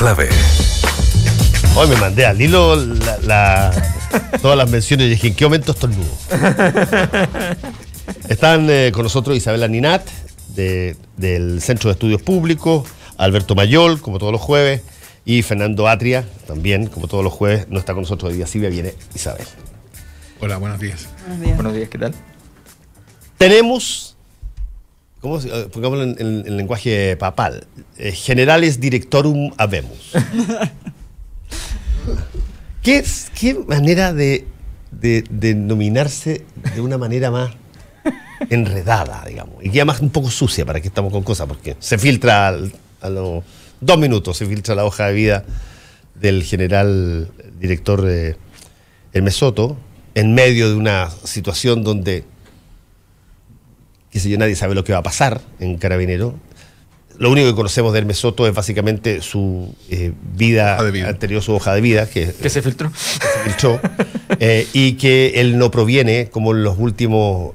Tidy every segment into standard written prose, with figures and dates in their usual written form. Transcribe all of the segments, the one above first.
clave. Hoy me mandé al hilo todas las menciones y dije, ¿en qué momento estornudo? Están con nosotros Isabela Ninat, del Centro de Estudios Públicos, Alberto Mayol, como todos los jueves, y Fernando Atria, también, como todos los jueves, no está con nosotros hoy día, sí viene Isabel. Hola, buenos días. Buenos días. Buenos días, ¿qué tal? Tenemos, pongámoslo en lenguaje papal, generales directorum habemus. ¿Qué manera de denominarse de una manera más enredada, digamos, y queda más un poco sucia? ¿Para qué estamos con cosas? Porque se filtra a los 2 minutos, se filtra la hoja de vida del general director Hermes Soto, en medio de una situación donde, qué sé yo, nadie sabe lo que va a pasar en Carabineros. Lo único que conocemos de Hermes Soto es básicamente su vida anterior, su hoja de vida, que se filtró. Y que él no proviene, como los últimos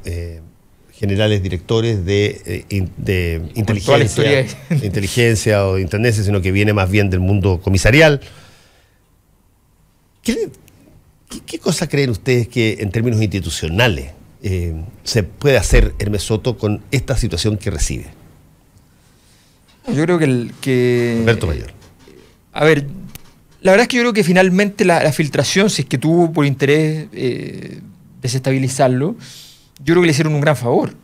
generales directores de inteligencia o de intendencia, sino que viene más bien del mundo comisarial. ¿Qué cosa creen ustedes que en términos institucionales se puede hacer Hermes Soto con esta situación que recibe? Yo creo que Alberto Mayor. A ver, la verdad es que yo creo que finalmente la filtración, si es que tuvo por interés desestabilizarlo, yo creo que le hicieron un gran favor.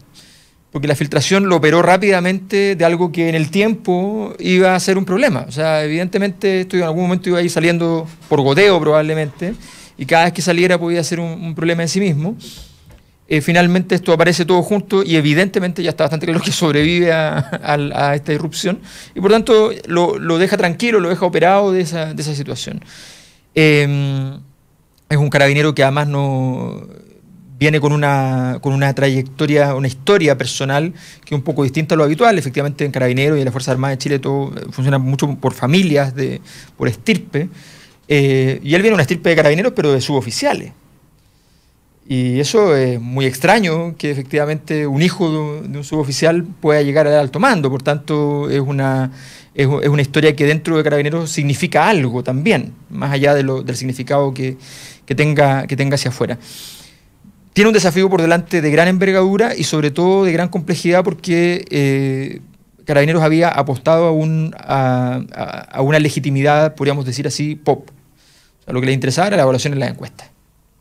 Porque la filtración lo operó rápidamente de algo que en el tiempo iba a ser un problema. O sea, evidentemente esto en algún momento iba a ir saliendo por goteo probablemente, y cada vez que saliera podía ser un problema en sí mismo. Finalmente esto aparece todo junto y evidentemente ya está bastante claro que sobrevive a esta irrupción y por tanto lo deja tranquilo, lo deja operado de esa situación. Es un carabinero que además no viene con una trayectoria, una historia personal que es un poco distinta a lo habitual. Efectivamente en Carabineros y en las Fuerzas Armadas de Chile todo funciona mucho por familias, por estirpe, y él viene de una estirpe de carabineros pero de suboficiales. Y eso es muy extraño, que efectivamente un hijo de un suboficial pueda llegar al alto mando. Por tanto, es una historia que dentro de Carabineros significa algo también, más allá del significado que tenga hacia afuera. Tiene un desafío por delante de gran envergadura y sobre todo de gran complejidad porque Carabineros había apostado a una legitimidad, podríamos decir así, pop. O sea, lo que le interesaba era la evaluación en las encuestas.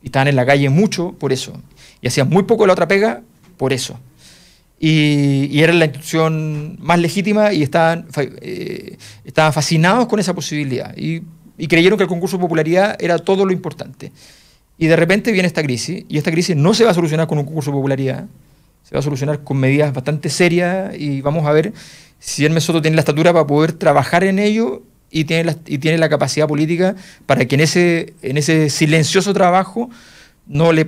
Y estaban en la calle mucho por eso. Y hacían muy poco de la otra pega por eso. Y era la institución más legítima y estaban fascinados con esa posibilidad. Y creyeron que el concurso de popularidad era todo lo importante. Y de repente viene esta crisis. Y esta crisis no se va a solucionar con un concurso de popularidad. Se va a solucionar con medidas bastante serias. Y vamos a ver si Hermes Soto tiene la estatura para poder trabajar en ello. Y tiene la capacidad política para que en ese silencioso trabajo no le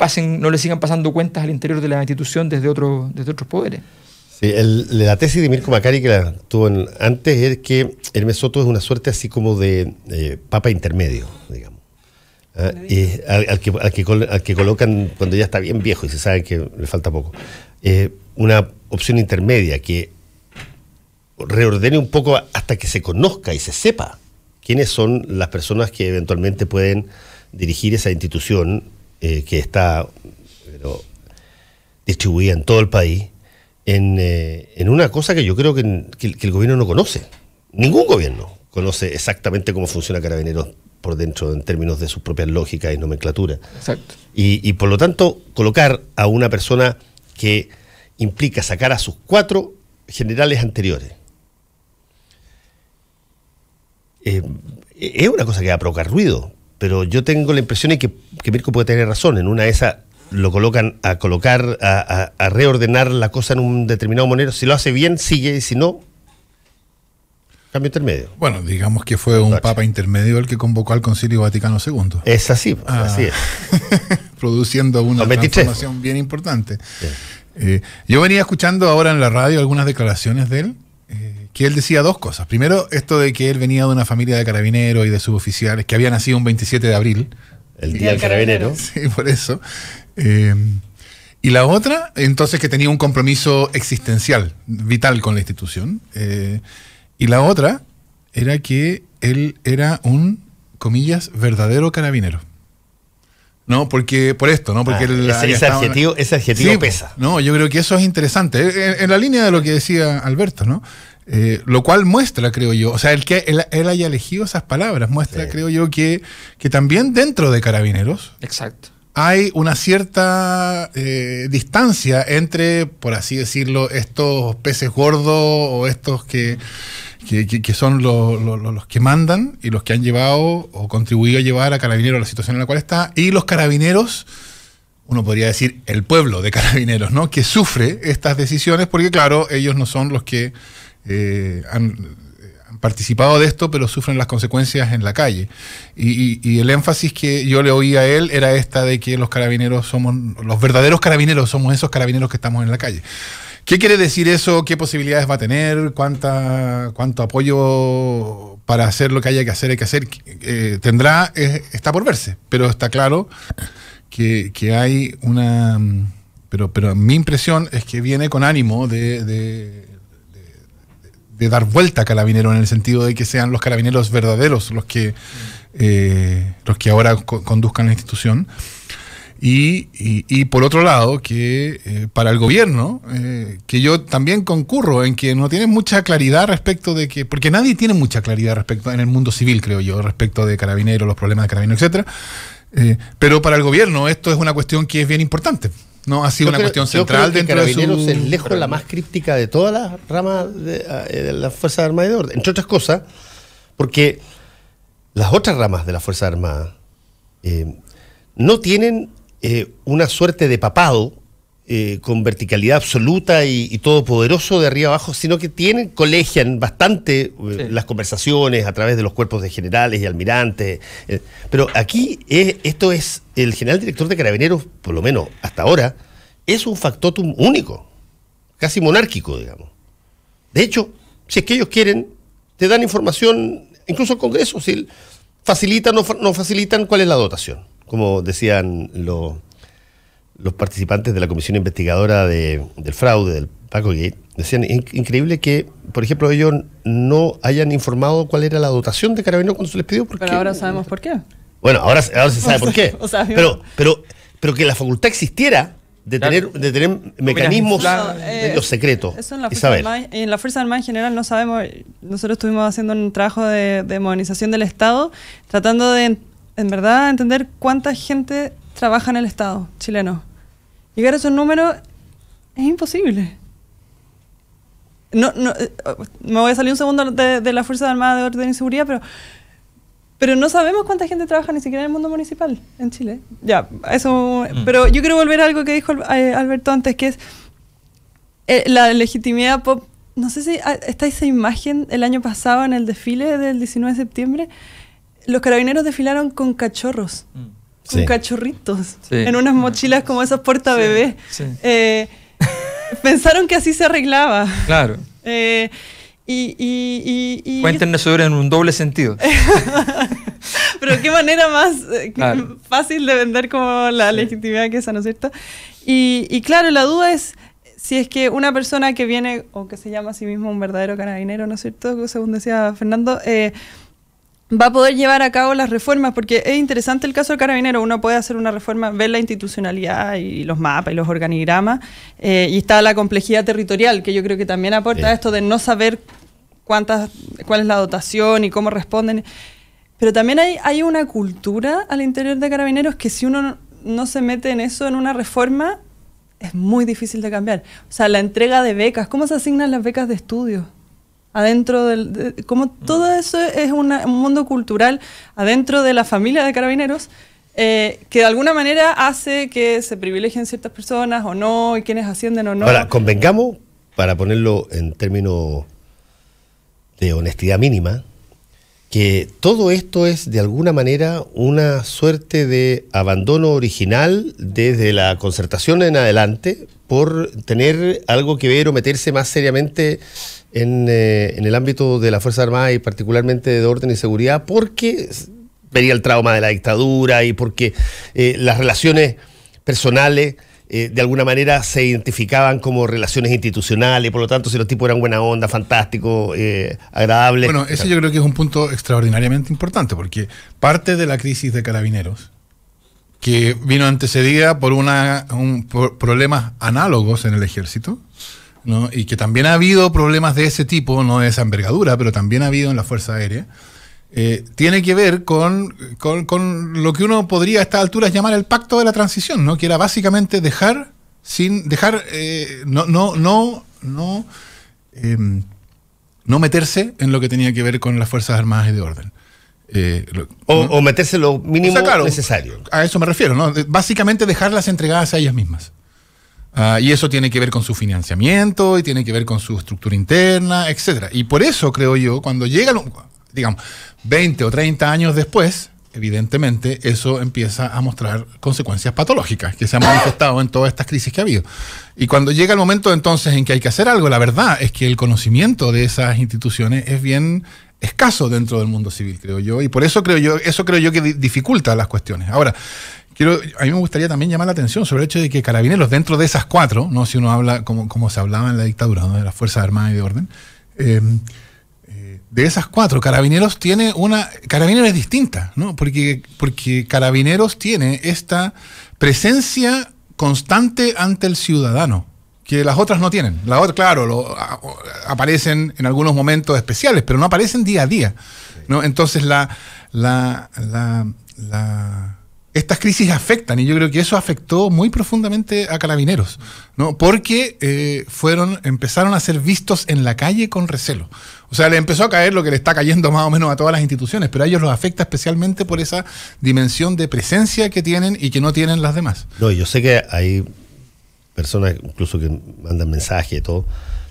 sigan pasando cuentas al interior de la institución desde otros poderes. Sí, la tesis de Mirko Macari, que la tuvo antes, es que Hermes Soto es una suerte así como de papa intermedio, digamos. Al que colocan cuando ya está bien viejo y se sabe que le falta poco. Una opción intermedia que reordene un poco hasta que se conozca y se sepa quiénes son las personas que eventualmente pueden dirigir esa institución que está distribuida en todo el país en una cosa que yo creo que el gobierno no conoce. Ningún gobierno conoce exactamente cómo funciona Carabineros por dentro en términos de sus propias lógicas y nomenclatura. Exacto. Y por lo tanto colocar a una persona que implica sacar a sus 4 generales anteriores es una cosa que va a provocar ruido, pero yo tengo la impresión de que Mirko puede tener razón. En una de esas lo colocan a reordenar la cosa en un determinado manera. Si lo hace bien, sigue, y si no, cambio intermedio. Bueno, digamos que fue un papa intermedio el que convocó al Concilio Vaticano II. Es así, así es. Produciendo una transformación bien importante. Yo venía escuchando ahora en la radio algunas declaraciones de él, que él decía 2 cosas. Primero, esto de que él venía de una familia de carabineros y de suboficiales, que había nacido un 27 de abril. El día del carabinero. Sí, por eso. Y la otra, entonces, que tenía un compromiso existencial, vital con la institución. Y la otra era que él era un, comillas, verdadero carabinero. No, porque por esto, ¿no? Porque ese adjetivo sí, pesa. No, yo creo que eso es interesante. En la línea de lo que decía Alberto, ¿no? Lo cual muestra, creo yo, o sea, el que él haya elegido esas palabras, muestra, creo yo, que también dentro de Carabineros. Exacto. Hay una cierta distancia entre, por así decirlo, estos peces gordos o estos que son los que mandan y los que han llevado o contribuido a llevar a Carabineros a la situación en la cual está, y los carabineros, uno podría decir el pueblo de Carabineros, ¿no? Que sufre estas decisiones porque, claro, ellos no son los que han participado de esto, pero sufren las consecuencias en la calle. Y el énfasis que yo le oí a él era esta de que los carabineros somos, los verdaderos carabineros somos esos carabineros que estamos en la calle. ¿Qué quiere decir eso? ¿Qué posibilidades va a tener? ¿Cuánto apoyo para hacer lo que haya que hacer tendrá? Está por verse, pero está claro que hay una... Pero mi impresión es que viene con ánimo de dar vuelta a Carabineros, en el sentido de que sean los carabineros verdaderos los que ahora conduzcan la institución. Y por otro lado, que para el gobierno, que yo también concurro en que no tienen mucha claridad respecto de que, porque nadie tiene mucha claridad respecto en el mundo civil, creo yo, respecto de Carabineros, los problemas de Carabineros, etcétera. Pero para el gobierno esto es una cuestión que es bien importante. No ha sido una cuestión central dentro de Carabineros es lejos la más críptica de todas las ramas de las Fuerzas Armadas y de Orden. Entre otras cosas, porque las otras ramas de las Fuerzas Armadas no tienen una suerte de papado con verticalidad absoluta y todopoderoso de arriba abajo, sino que colegian bastante las conversaciones a través de los cuerpos de generales y almirantes. Pero aquí esto es, el general director de Carabineros, por lo menos hasta ahora, es un factotum único, casi monárquico, digamos. De hecho, si es que ellos quieren, te dan información, incluso al Congreso, si facilitan o no facilitan cuál es la dotación, como decían los participantes de la comisión investigadora del fraude, del Paco Gate. Decían, increíble que, por ejemplo, ellos no hayan informado cuál era la dotación de Carabineros cuando se les pidió. Pero ahora sabemos por qué. Bueno, ahora se sabe por qué. Pero que la facultad existiera de tener mecanismos los secretos. Eso en la Fuerza Armada en general no sabemos. Nosotros estuvimos haciendo un trabajo de modernización del Estado, tratando de, en verdad, entender cuánta gente trabaja en el Estado chileno. Llegar a esos números es imposible. Me voy a salir un segundo de la Fuerza Armada de Orden y Seguridad, pero no sabemos cuánta gente trabaja ni siquiera en el mundo municipal en Chile. Ya, eso. Pero yo quiero volver a algo que dijo Alberto antes, que es la legitimidad pop. No sé si está esa imagen el año pasado en el desfile del 19 de septiembre. Los carabineros desfilaron con cachorros. Con cachorritos, en unas mochilas como esas porta bebés. Sí. Pensaron que así se arreglaba. Claro. Cuéntenos sobre en un doble sentido. Pero qué manera más fácil de vender como la legitimidad que esa, ¿no es cierto? Y claro, la duda es si es que una persona que viene, o que se llama a sí mismo un verdadero carabinero, ¿no es cierto?, según decía Fernando, va a poder llevar a cabo las reformas, porque es interesante el caso del carabinero. Uno puede hacer una reforma, ver la institucionalidad y los mapas y los organigramas, y está la complejidad territorial, que yo creo que también aporta esto de no saber cuál es la dotación y cómo responden. Pero también hay una cultura al interior de Carabineros que si uno no se mete en eso en una reforma, es muy difícil de cambiar. O sea, la entrega de becas, ¿cómo se asignan las becas de estudio? Adentro como todo eso es un mundo cultural adentro de la familia de Carabineros, que de alguna manera hace que se privilegien ciertas personas o no, y quienes ascienden o no. Ahora, convengamos, para ponerlo en términos de honestidad mínima, que todo esto es de alguna manera una suerte de abandono original desde la concertación en adelante por tener algo que ver o meterse más seriamente en el ámbito de la Fuerza Armada y particularmente de orden y seguridad, porque venía el trauma de la dictadura y porque las relaciones personales de alguna manera se identificaban como relaciones institucionales, por lo tanto, si los tipos eran buena onda, fantásticos, agradables. Bueno, ese yo creo que es un punto extraordinariamente importante, porque parte de la crisis de Carabineros, que vino antecedida por por problemas análogos en el ejército, ¿no? Y que también ha habido problemas de ese tipo, no de esa envergadura, pero también ha habido en la Fuerza Aérea, tiene que ver con lo que uno podría a estas alturas llamar el pacto de la transición, ¿no? Que era básicamente no meterse en lo que tenía que ver con las Fuerzas Armadas y de orden. O meterse lo mínimo, o sea, claro, necesario. A eso me refiero, ¿no? Básicamente dejarlas entregadas a ellas mismas. Y eso tiene que ver con su financiamiento, y tiene que ver con su estructura interna, etcétera. Y por eso creo yo, cuando llegan, digamos, 20 o 30 años después, evidentemente eso empieza a mostrar consecuencias patológicas que se han manifestado en todas estas crisis que ha habido. Y cuando llega el momento entonces en que hay que hacer algo, la verdad es que el conocimiento de esas instituciones es bien escaso dentro del mundo civil, creo yo, y por eso creo yo que dificulta las cuestiones. Ahora, a mí me gustaría también llamar la atención sobre el hecho de que Carabineros, dentro de esas cuatro, ¿no? Si uno habla como se hablaba en la dictadura, ¿no? De las Fuerzas Armadas y de Orden, de esas cuatro, Carabineros es distinta, ¿no? Porque Carabineros tiene esta presencia constante ante el ciudadano, que las otras no tienen. Las otras, claro, aparecen en algunos momentos especiales, pero no aparecen día a día, ¿no? Entonces estas crisis afectan, y yo creo que eso afectó muy profundamente a Carabineros, ¿no? Porque empezaron a ser vistos en la calle con recelo. O sea, le empezó a caer lo que le está cayendo más o menos a todas las instituciones, pero a ellos los afecta especialmente por esa dimensión de presencia que tienen y que no tienen las demás. No, yo sé que hay personas incluso que mandan mensajes y todo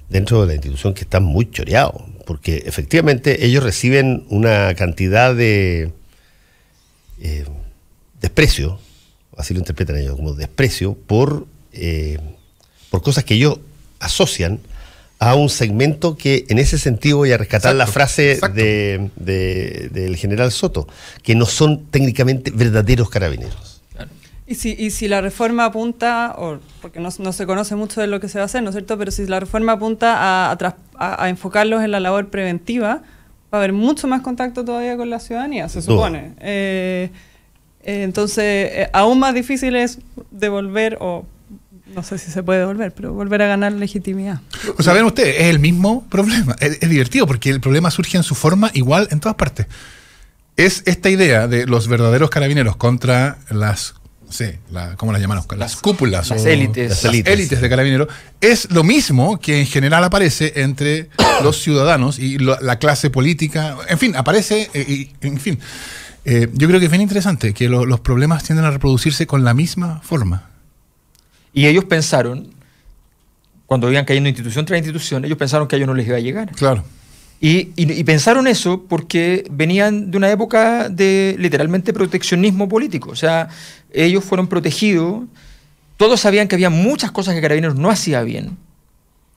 dentro de la institución que están muy choreados, porque efectivamente ellos reciben una cantidad de desprecio, así lo interpretan ellos, como desprecio por cosas que ellos asocian a un segmento que en ese sentido voy a rescatar la frase del general Soto, que no son técnicamente verdaderos carabineros. Claro. Y si la reforma apunta, porque no se conoce mucho de lo que se va a hacer, ¿no es cierto? Pero si la reforma apunta a enfocarlos en la labor preventiva, va a haber mucho más contacto todavía con la ciudadanía, se supone. Entonces, aún más difícil es devolver, o no sé si se puede devolver, pero volver a ganar legitimidad. O sea, ven ustedes, es el mismo problema. Es divertido porque el problema surge en su forma igual en todas partes. Es esta idea de los verdaderos carabineros contra las, no sé, ¿cómo las llamamos? Las cúpulas. Las élites. Las élites de carabineros. Es lo mismo que en general aparece entre los ciudadanos y la clase política. En fin, aparece, yo creo que es bien interesante que los problemas tienden a reproducirse con la misma forma. Y ellos pensaron, cuando iban cayendo institución tras institución, ellos pensaron que a ellos no les iba a llegar. Claro. Y pensaron eso porque venían de una época de literalmente proteccionismo político. O sea, ellos fueron protegidos, todos sabían que había muchas cosas que Carabineros no hacía bien,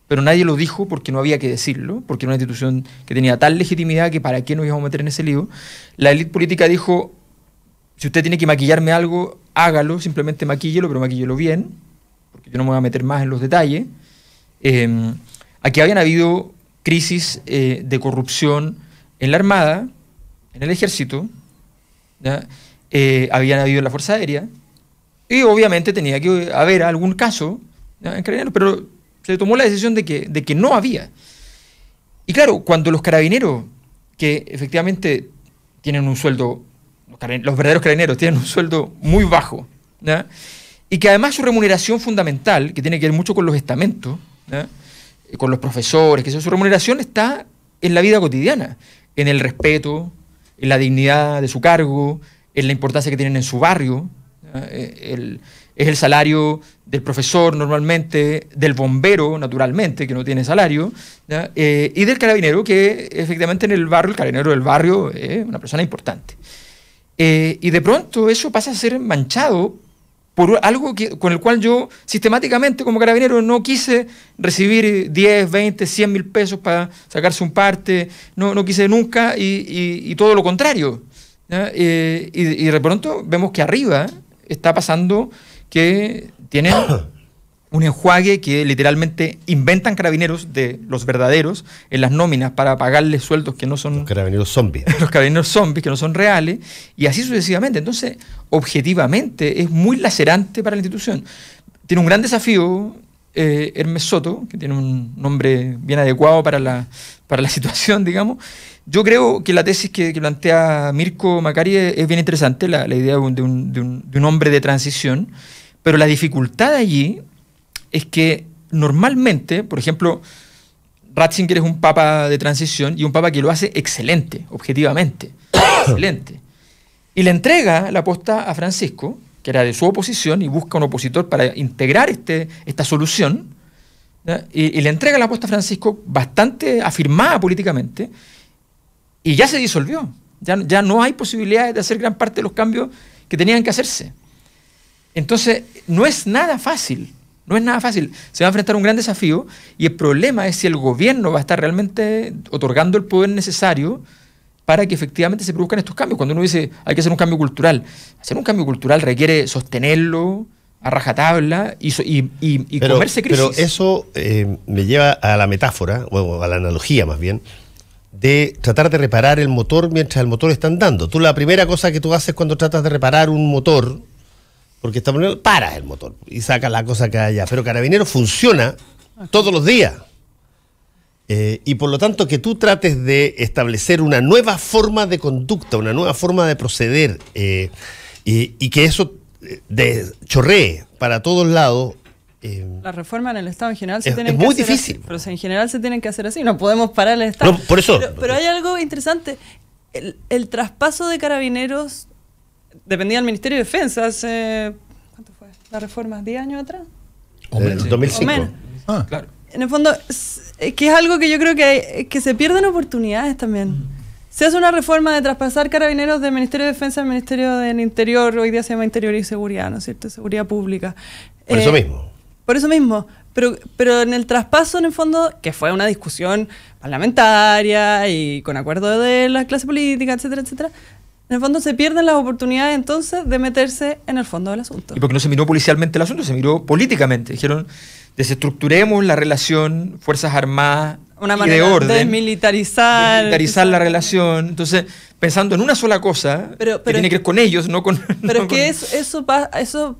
pero nadie lo dijo porque no había que decirlo, porque era una institución que tenía tal legitimidad que para qué nos íbamos a meter en ese lío. La élite política dijo, si usted tiene que maquillarme algo, hágalo, simplemente maquíllelo, pero maquíllelo bien, porque yo no me voy a meter más en los detalles. Aquí habían habido crisis de corrupción en la Armada, en el Ejército, ¿ya? Habían habido en la Fuerza Aérea, y obviamente tenía que haber algún caso, ¿ya?, en Carabineros, pero se tomó la decisión de que no había. Y claro, cuando los carabineros, que efectivamente tienen un sueldo, los verdaderos carabineros tienen un sueldo muy bajo, ¿ya?, y que además su remuneración fundamental, que tiene que ver mucho con los estamentos, ¿ya?, con los profesores, que su remuneración está en la vida cotidiana, en el respeto, en la dignidad de su cargo, en la importancia que tienen en su barrio, ¿ya?, es el salario del profesor normalmente, del bombero naturalmente, que no tiene salario, ¿ya?, y del carabinero, que efectivamente en el barrio, el carabinero del barrio es una persona importante. Y de pronto eso pasa a ser manchado por algo con el cual yo sistemáticamente como carabinero no quise recibir 10, 20, 100 mil pesos para sacarse un parte, no quise nunca, y todo lo contrario, ¿ya? Y de pronto vemos que arriba está pasando que tienen un enjuague que literalmente inventan carabineros de los verdaderos en las nóminas para pagarles sueldos que no son... Los carabineros zombies. Los carabineros zombies que no son reales, y así sucesivamente. Entonces, objetivamente, es muy lacerante para la institución. Tiene un gran desafío Hermes Soto, que tiene un nombre bien adecuado para la situación, digamos. Yo creo que la tesis que plantea Mirko Macari es bien interesante, la idea de un hombre de transición, pero la dificultad allí es que normalmente, por ejemplo, Ratzinger es un papa de transición y un papa que lo hace excelente, objetivamente, excelente. Y le entrega la posta a Francisco, que era de su oposición, y busca un opositor para integrar esta solución, y le entrega la posta a Francisco bastante afirmada políticamente, y ya se disolvió. Ya no hay posibilidades de hacer gran parte de los cambios que tenían que hacerse. Entonces, no es nada fácil. No es nada fácil. Se va a enfrentar a un gran desafío, y el problema es si el gobierno va a estar realmente otorgando el poder necesario para que efectivamente se produzcan estos cambios. Cuando uno dice hay que hacer un cambio cultural, hacer un cambio cultural requiere sostenerlo a rajatabla y comerse crisis. Pero eso me lleva a la metáfora, o a la analogía más bien, de tratar de reparar el motor mientras el motor está andando. Tú, la primera cosa que tú haces cuando tratas de reparar un motor, porque está poniendo, paras el motor y sacas la cosa que hay allá. Pero Carabineros funciona todos los días. Y por lo tanto que tú trates de establecer una nueva forma de conducta, una nueva forma de proceder, y que eso chorree para todos lados. La reforma en el Estado en general se tienen es que muy hacer difícil. Así, pero en general se tienen que hacer así, no podemos parar el Estado. No, por eso. Pero hay algo interesante, el traspaso de Carabineros dependía del Ministerio de Defensa hace, ¿cuánto fue? ¿La reforma? ¿10 años atrás? O menos. 2005. O menos. Claro. En el fondo, que es algo que yo creo que se pierden oportunidades también. Se hace una reforma de traspasar Carabineros del Ministerio de Defensa al Ministerio del Interior, hoy día se llama Interior y Seguridad, ¿no es cierto? Seguridad Pública. Por eso mismo. Por eso mismo. Pero en el traspaso, en el fondo, que fue una discusión parlamentaria y con acuerdo de la clase política, etcétera, etcétera, en el fondo se pierden las oportunidades entonces de meterse en el fondo del asunto. Y porque no se miró policialmente el asunto, se miró políticamente. Dijeron, desestructuremos la relación Fuerzas Armadas una y manera de orden. Desmilitarizar La relación. Entonces, pensando en una sola cosa, que tiene que ver con ellos, no con... Pero es que eso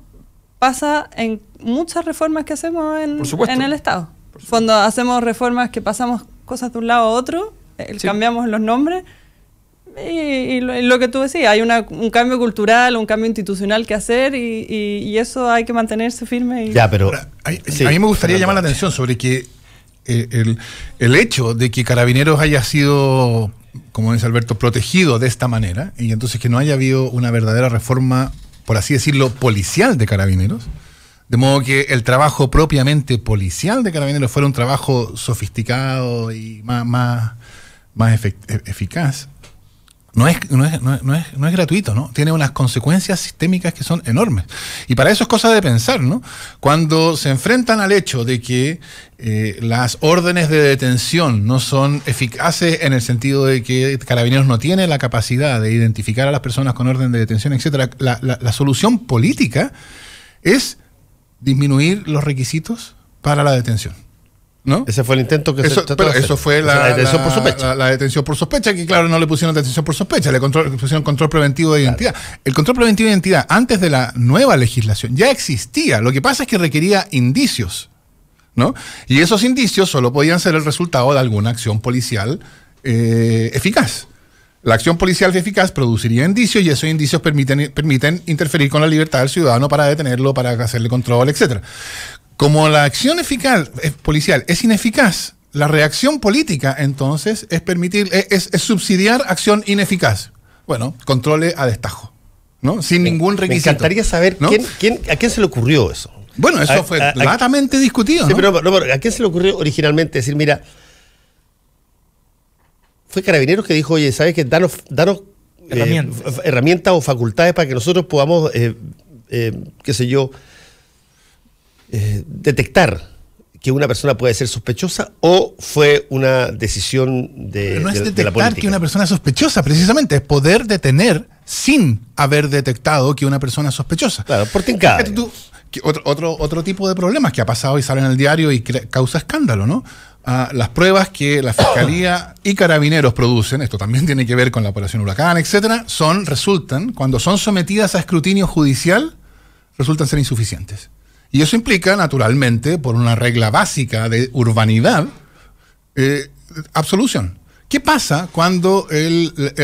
pasa en muchas reformas que hacemos en el Estado. Cuando hacemos reformas que pasamos cosas de un lado a otro, cambiamos los nombres, y lo que tú decías, hay un cambio cultural, un cambio institucional que hacer, y eso hay que mantenerse firme. Ya, pero ahora, a mí me gustaría llamar la atención sobre que el hecho de que Carabineros haya sido, como dice Alberto, protegido de esta manera, y entonces que no haya habido una verdadera reforma, por así decirlo, policial de Carabineros, de modo que el trabajo propiamente policial de Carabineros fuera un trabajo sofisticado y más eficaz, no es gratuito, ¿no? Tiene unas consecuencias sistémicas que son enormes. Y para eso es cosa de pensar, ¿no? Cuando se enfrentan al hecho de que las órdenes de detención no son eficaces en el sentido de que Carabineros no tiene la capacidad de identificar a las personas con orden de detención, etcétera, la solución política es disminuir los requisitos para la detención, ¿no? Ese fue el intento que se trató de hacer. Eso fue la detención por sospecha. La detención por sospecha, que claro, no le pusieron detención por sospecha, le pusieron control preventivo de identidad. Claro. El control preventivo de identidad, antes de la nueva legislación, ya existía. Lo que pasa es que requería indicios, ¿no? Y esos indicios solo podían ser el resultado de alguna acción policial eficaz. La acción policial eficaz produciría indicios, y esos indicios permiten interferir con la libertad del ciudadano para detenerlo, para hacerle control, etcétera. Como la acción policial es ineficaz, la reacción política entonces es subsidiar acción ineficaz. Bueno, controle a destajo, ¿no? Sin ningún requisito. Me encantaría saber, ¿no? ¿A quién se le ocurrió eso? Bueno, eso fue latamente discutido, sí, ¿no? Pero ¿a quién se le ocurrió originalmente decir, mira, fue Carabineros que dijo, oye, ¿sabes qué? Danos herramientas o facultades para que nosotros podamos, qué sé yo, detectar que una persona puede ser sospechosa, o fue una decisión de la política? No es detectar que una persona es sospechosa, precisamente, es poder detener sin haber detectado que una persona es sospechosa. Claro, por tincada. Otro tipo de problemas que ha pasado y sale en el diario y causa escándalo, ¿no? Las pruebas que la Fiscalía y Carabineros producen, esto también tiene que ver con la Operación Huracán, etcétera, resultan, cuando son sometidas a escrutinio judicial, resultan ser insuficientes. Y eso implica, naturalmente, por una regla básica de urbanidad, absolución. ¿Qué pasa cuando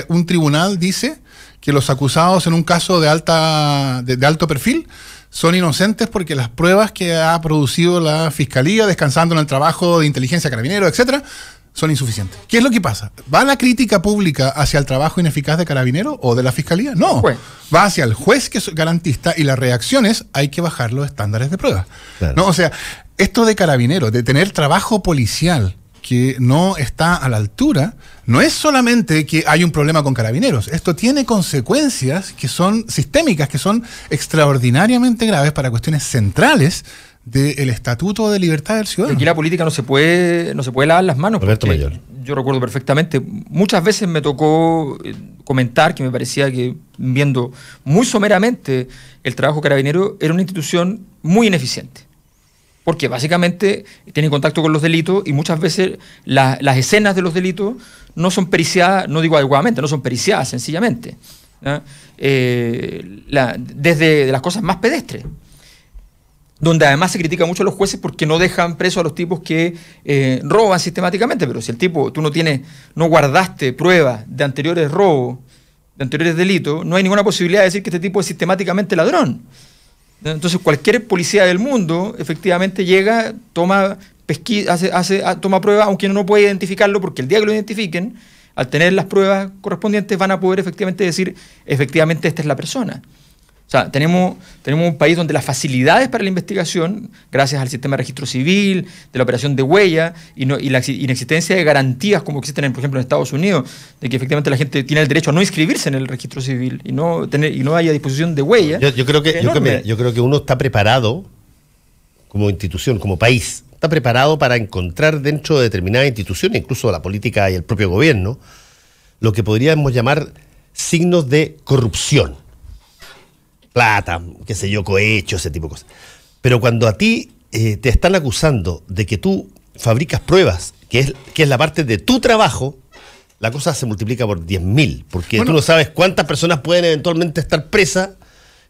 un tribunal dice que los acusados en un caso de alto perfil son inocentes porque las pruebas que ha producido la Fiscalía, descansando en el trabajo de inteligencia, Carabineros, etcétera, son insuficientes? ¿Qué es lo que pasa? ¿Va la crítica pública hacia el trabajo ineficaz de Carabineros o de la Fiscalía? No. Va hacia el juez que es garantista, y la reacción es: hay que bajar los estándares de prueba. Claro. ¿No? O sea, esto de Carabineros, de tener trabajo policial que no está a la altura, no es solamente que hay un problema con Carabineros. Esto tiene consecuencias que son sistémicas, que son extraordinariamente graves para cuestiones centrales del Estatuto de Libertad del Ciudadano. Aquí la política no se puede lavar las manos. Alberto Mayor. Yo recuerdo perfectamente, muchas veces me tocó comentar que me parecía que, viendo muy someramente el trabajo carabinero, era una institución muy ineficiente. Porque básicamente tiene contacto con los delitos y muchas veces las escenas de los delitos no son periciadas, no digo adecuadamente, no son periciadas sencillamente, ¿no? Desde las cosas más pedestres, donde además se critica mucho a los jueces porque no dejan presos a los tipos que roban sistemáticamente. Pero si el tipo, tú no guardaste pruebas de anteriores robos, de anteriores delitos, no hay ninguna posibilidad de decir que este tipo es sistemáticamente ladrón. Entonces cualquier policía del mundo efectivamente llega, toma pruebas, aunque no puede identificarlo, porque el día que lo identifiquen, al tener las pruebas correspondientes, van a poder efectivamente decir, efectivamente esta es la persona. O sea, tenemos un país donde las facilidades para la investigación, gracias al sistema de registro civil, de la operación de huella y la inexistencia de garantías como existen, por ejemplo, en Estados Unidos, de que efectivamente la gente tiene el derecho a no inscribirse en el registro civil y no haya disposición de huella. Yo creo que uno está preparado como institución, como país, está preparado para encontrar dentro de determinadas instituciones, incluso la política y el propio gobierno, lo que podríamos llamar signos de corrupción. Plata, qué sé yo, cohecho, ese tipo de cosas. Pero cuando a ti te están acusando de que tú fabricas pruebas, que es la parte de tu trabajo, la cosa se multiplica por 10.000, porque tú no sabes cuántas personas pueden eventualmente estar presas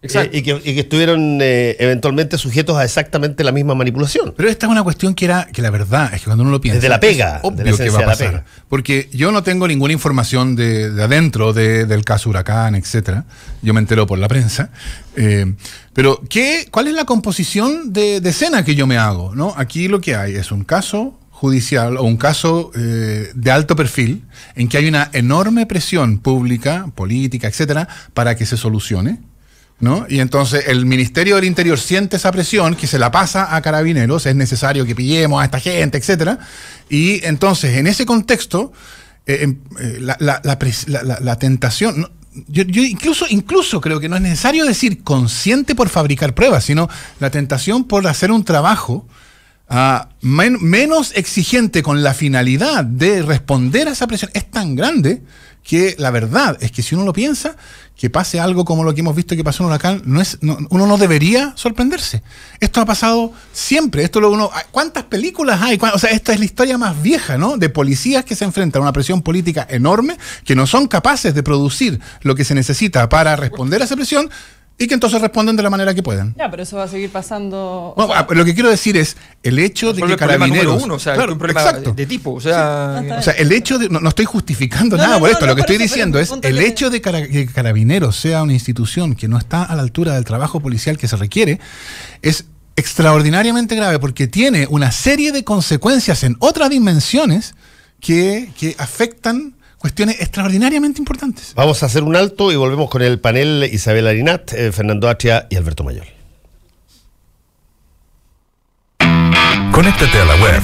y que estuvieron eventualmente sujetos a exactamente la misma manipulación. Pero esta es una cuestión que la verdad es que cuando uno lo piensa, desde la pega, es obvio que va a pasar. Porque yo no tengo ninguna información de adentro del caso Huracán, etcétera. Yo me entero por la prensa. Pero ¿cuál es la composición de escena que yo me hago? ¿No? Aquí lo que hay es un caso judicial o un caso de alto perfil en que hay una enorme presión pública, política, etcétera, para que se solucione, ¿no? Y entonces el Ministerio del Interior siente esa presión, que se la pasa a Carabineros, es necesario que pillemos a esta gente, etcétera. Y entonces, en ese contexto, la tentación... Yo incluso creo que no es necesario decir consciente por fabricar pruebas, sino la tentación por hacer un trabajo menos exigente con la finalidad de responder a esa presión es tan grande que la verdad es que si uno lo piensa, que pase algo como lo que hemos visto que pasó en Huracán, uno no debería sorprenderse. Esto ha pasado siempre. ¿Cuántas películas hay? O sea, esta es la historia más vieja, ¿no? De policías que se enfrentan a una presión política enorme, que no son capaces de producir lo que se necesita para responder a esa presión, y que entonces responden de la manera que puedan. Ya, pero eso va a seguir pasando. Bueno, lo que quiero decir es el hecho de que Carabineros... Uno, o sea, claro, un problema de tipo. O sea, el hecho de... No estoy justificando nada por esto. Lo que estoy diciendo es el hecho de que Carabineros sea una institución que no está a la altura del trabajo policial que se requiere es extraordinariamente grave, porque tiene una serie de consecuencias en otras dimensiones que afectan cuestiones extraordinariamente importantes. Vamos a hacer un alto y volvemos con el panel Isabel Arinat, Fernando Atria y Alberto Mayor. Conéctate a la web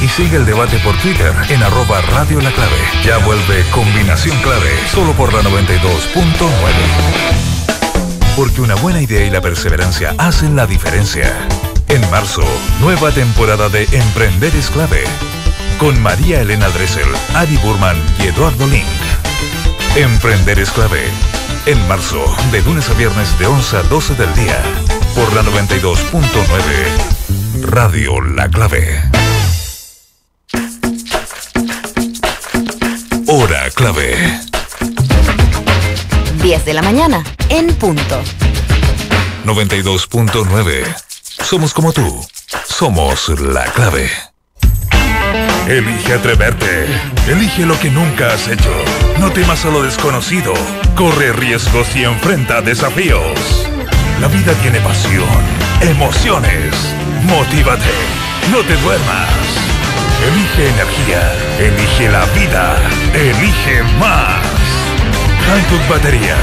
y sigue el debate por Twitter en @Radio La Clave. Ya vuelve Combinación Clave, solo por la 92.9. Porque una buena idea y la perseverancia hacen la diferencia. En marzo, nueva temporada de Emprender es Clave, con María Elena Dressel, Ari Burman y Eduardo Link. Emprender es clave. En marzo, de lunes a viernes de 11 a 12 del día, por la 92.9, Radio La Clave. Hora clave. 10 de la mañana, en punto. 92.9. Somos como tú. Somos La Clave. Elige atreverte. Elige lo que nunca has hecho. No temas a lo desconocido. Corre riesgos y enfrenta desafíos. La vida tiene pasión, emociones. Motívate. No te duermas. Elige energía. Elige la vida. Elige más. Hankook Baterías.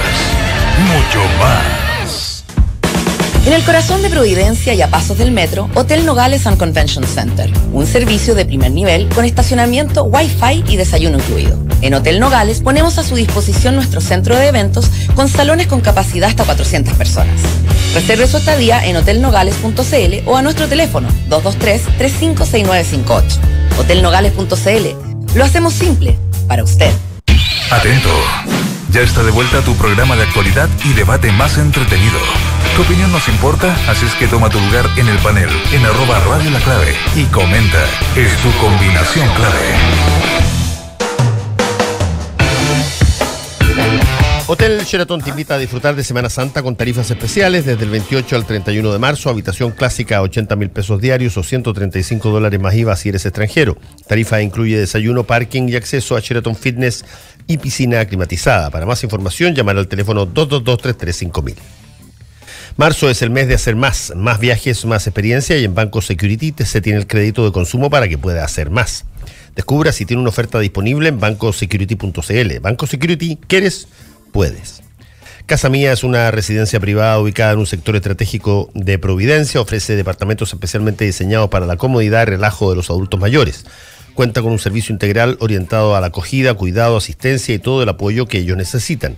Mucho más. En el corazón de Providencia y a pasos del metro, Hotel Nogales and Convention Center. Un servicio de primer nivel con estacionamiento, Wi-Fi y desayuno incluido. En Hotel Nogales ponemos a su disposición nuestro centro de eventos con salones con capacidad hasta 400 personas. Reserve su estadía en hotelnogales.cl o a nuestro teléfono 223-356958. Hotelnogales.cl. Lo hacemos simple para usted. Atento. Ya está de vuelta tu programa de actualidad y debate más entretenido. Tu opinión nos importa, así es que toma tu lugar en el panel, en @Radio La Clave y comenta. Es tu combinación clave. Hotel Sheraton te invita a disfrutar de Semana Santa con tarifas especiales desde el 28 al 31 de marzo. Habitación clásica a 80.000 pesos diarios o $135 más IVA si eres extranjero. Tarifa incluye desayuno, parking y acceso a Sheraton Fitness y piscina climatizada. Para más información, llamar al teléfono 222-335.000. Marzo es el mes de hacer más viajes, más experiencia, y en Banco Security se tiene el crédito de consumo para que pueda hacer más. Descubra si tiene una oferta disponible en bancosecurity.cl. Banco Security, ¿quieres? Puedes. Casa Mía es una residencia privada ubicada en un sector estratégico de Providencia. Ofrece departamentos especialmente diseñados para la comodidad y relajo de los adultos mayores. Cuenta con un servicio integral orientado a la acogida, cuidado, asistencia y todo el apoyo que ellos necesitan.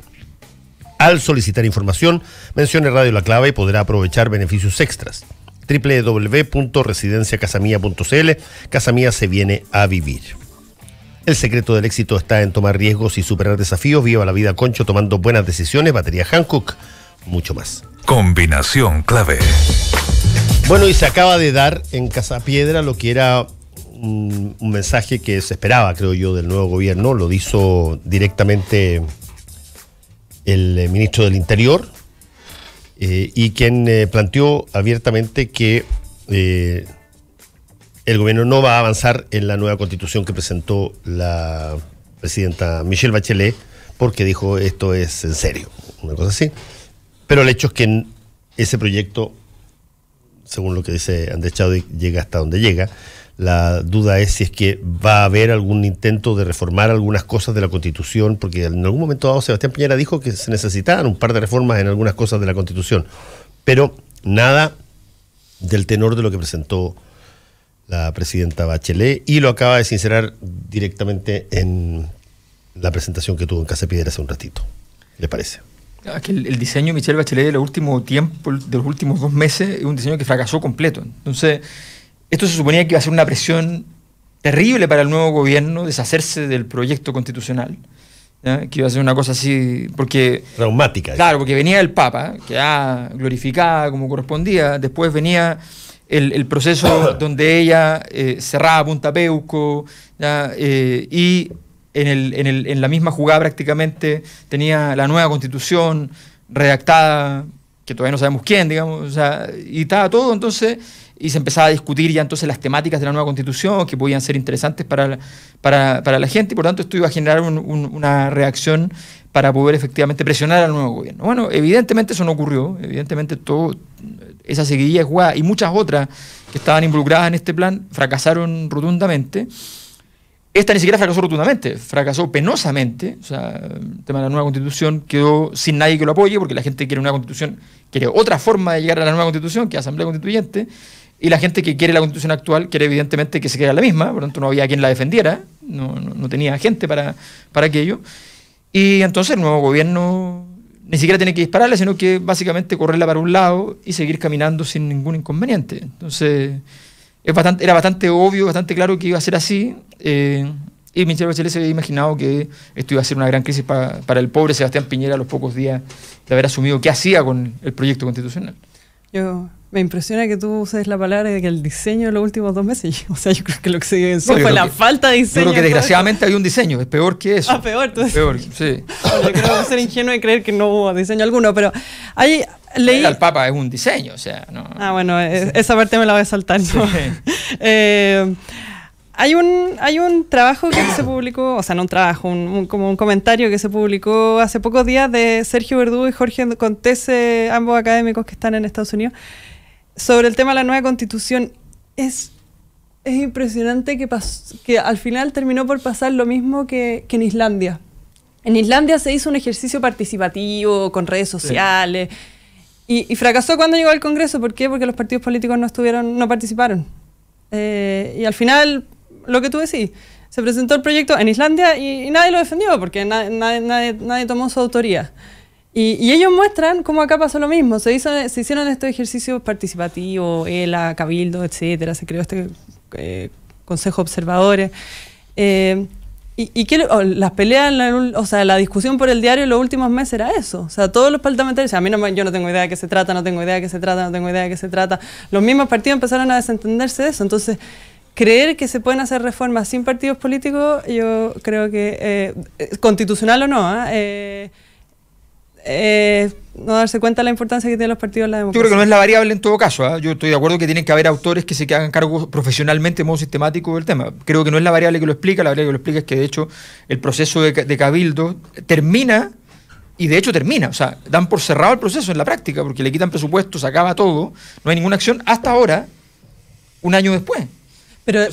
Al solicitar información, mencione Radio La Clave y podrá aprovechar beneficios extras. www.residenciacasamia.cl. Casa Mía se viene a vivir. El secreto del éxito está en tomar riesgos y superar desafíos. Viva la vida Concho tomando buenas decisiones. Batería Hankook, mucho más. Combinación clave. Bueno, y se acaba de dar en Casa Piedra lo que era un mensaje que se esperaba, creo yo, del nuevo gobierno. Lo hizo directamente el ministro del Interior, y quien planteó abiertamente que el gobierno no va a avanzar en la nueva constitución que presentó la presidenta Michelle Bachelet, porque dijo esto es en serio, una cosa así. Pero el hecho es que ese proyecto, según lo que dice Andrés Chadwick, llega hasta donde llega. La duda es si es que va a haber algún intento de reformar algunas cosas de la Constitución, porque en algún momento dado Sebastián Piñera dijo que se necesitaban un par de reformas en algunas cosas de la Constitución, pero nada del tenor de lo que presentó la presidenta Bachelet, y lo acaba de sincerar directamente en la presentación que tuvo en Casa Piedra hace un ratito. ¿Le parece? Que el diseño de Michelle Bachelet de los últimos tiempos, de los últimos 2 meses, es un diseño que fracasó completo. Entonces, esto se suponía que iba a ser una presión terrible para el nuevo gobierno, deshacerse del proyecto constitucional, ¿ya? Que iba a ser una cosa así, porque... traumática. Claro, porque venía el Papa, que glorificada como correspondía, después venía el proceso donde ella cerraba Punta Peuco, ¿ya? Y en la misma jugada prácticamente tenía la nueva constitución redactada, que todavía no sabemos quién, digamos, o sea, y estaba todo, entonces... Y se empezaba a discutir ya entonces las temáticas de la nueva constitución que podían ser interesantes para la gente, y por tanto esto iba a generar una reacción para poder efectivamente presionar al nuevo gobierno. Bueno, evidentemente eso no ocurrió, evidentemente toda esa seguidilla de jugadas y muchas otras que estaban involucradas en este plan fracasaron rotundamente. Esta ni siquiera fracasó rotundamente, fracasó penosamente. O sea, el tema de la nueva constitución quedó sin nadie que lo apoye, porque la gente quiere una constitución, quiere otra forma de llegar a la nueva constitución, que es Asamblea Constituyente. Y la gente que quiere la constitución actual quiere evidentemente que se quede la misma, por lo tanto no había quien la defendiera, no tenía gente para aquello. Y entonces el nuevo gobierno ni siquiera tiene que dispararle, sino que básicamente correrla para un lado y seguir caminando sin ningún inconveniente. Entonces era bastante obvio, bastante claro que iba a ser así. Y Michelle Bachelet se había imaginado que esto iba a ser una gran crisis para el pobre Sebastián Piñera a los pocos días de haber asumido qué hacía con el proyecto constitucional. Me impresiona que tú uses la palabra de que el diseño de los últimos 2 meses, o sea, yo creo que lo que se evidenció fue la falta de diseño. Yo creo que desgraciadamente había un diseño, es peor que eso. Peor, tú peor, sí. Bueno, yo creo que ser ingenuo y creer que no hubo diseño alguno, pero leí... El Papa es un diseño, o sea, no... bueno, esa parte me la voy a saltar. Sí. Hay un trabajo que se publicó, o sea, no un trabajo, como un comentario que se publicó hace pocos días de Sergio Verdugo y Jorge Contese, ambos académicos que están en Estados Unidos, sobre el tema de la nueva constitución. Es impresionante que al final terminó por pasar lo mismo que en Islandia. En Islandia se hizo un ejercicio participativo con redes sociales y fracasó cuando llegó al Congreso. ¿Por qué? Porque los partidos políticos no participaron. Y al final, lo que tú decís, se presentó el proyecto en Islandia y nadie lo defendió porque nadie tomó su autoría. Y ellos muestran cómo acá pasó lo mismo. Se hicieron estos ejercicios participativos, ELA, Cabildo, etcétera. Se creó este Consejo de Observadores. Las peleas, la discusión por el diario en los últimos meses era eso. O sea, todos los parlamentarios, yo no tengo idea de qué se trata, no tengo idea de qué se trata. Los mismos partidos empezaron a desentenderse de eso. Entonces, creer que se pueden hacer reformas sin partidos políticos, yo creo que, constitucional o no, no darse cuenta de la importancia que tienen los partidos en la democracia. Yo creo que no es la variable en todo caso. Yo estoy de acuerdo que tienen que haber autores que se hagan cargo profesionalmente de modo sistemático del tema. Creo que no es la variable que lo explica. La variable que lo explica es que de hecho el proceso de Cabildo termina, y de hecho termina. O sea, dan por cerrado el proceso en la práctica porque le quitan presupuestos, se acaba todo, no hay ninguna acción hasta ahora, un año después. Pero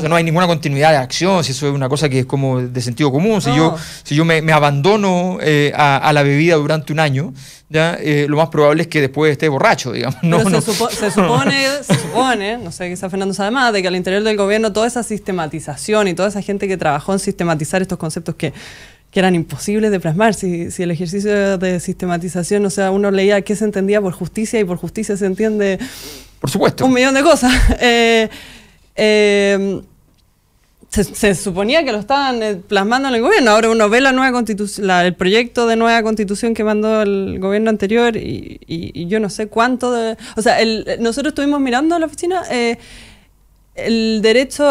no hay ninguna continuidad de acción, si eso es una cosa que es como de sentido común. No. Si yo me abandono a la bebida durante un año, ya lo más probable es que después esté borracho, digamos. Se supone, no sé, quizás Fernando sabe más, de que al interior del gobierno toda esa sistematización y toda esa gente que trabajó en sistematizar estos conceptos que eran imposibles de plasmar. Si el ejercicio de sistematización, o sea, uno leía qué se entendía por justicia y por justicia se entiende, por supuesto, 1.000.000 de cosas. Se suponía que lo estaban plasmando en el gobierno. Ahora uno ve la nueva constitución, el proyecto de nueva constitución que mandó el gobierno anterior y yo no sé cuánto de... O sea, nosotros estuvimos mirando en la oficina el derecho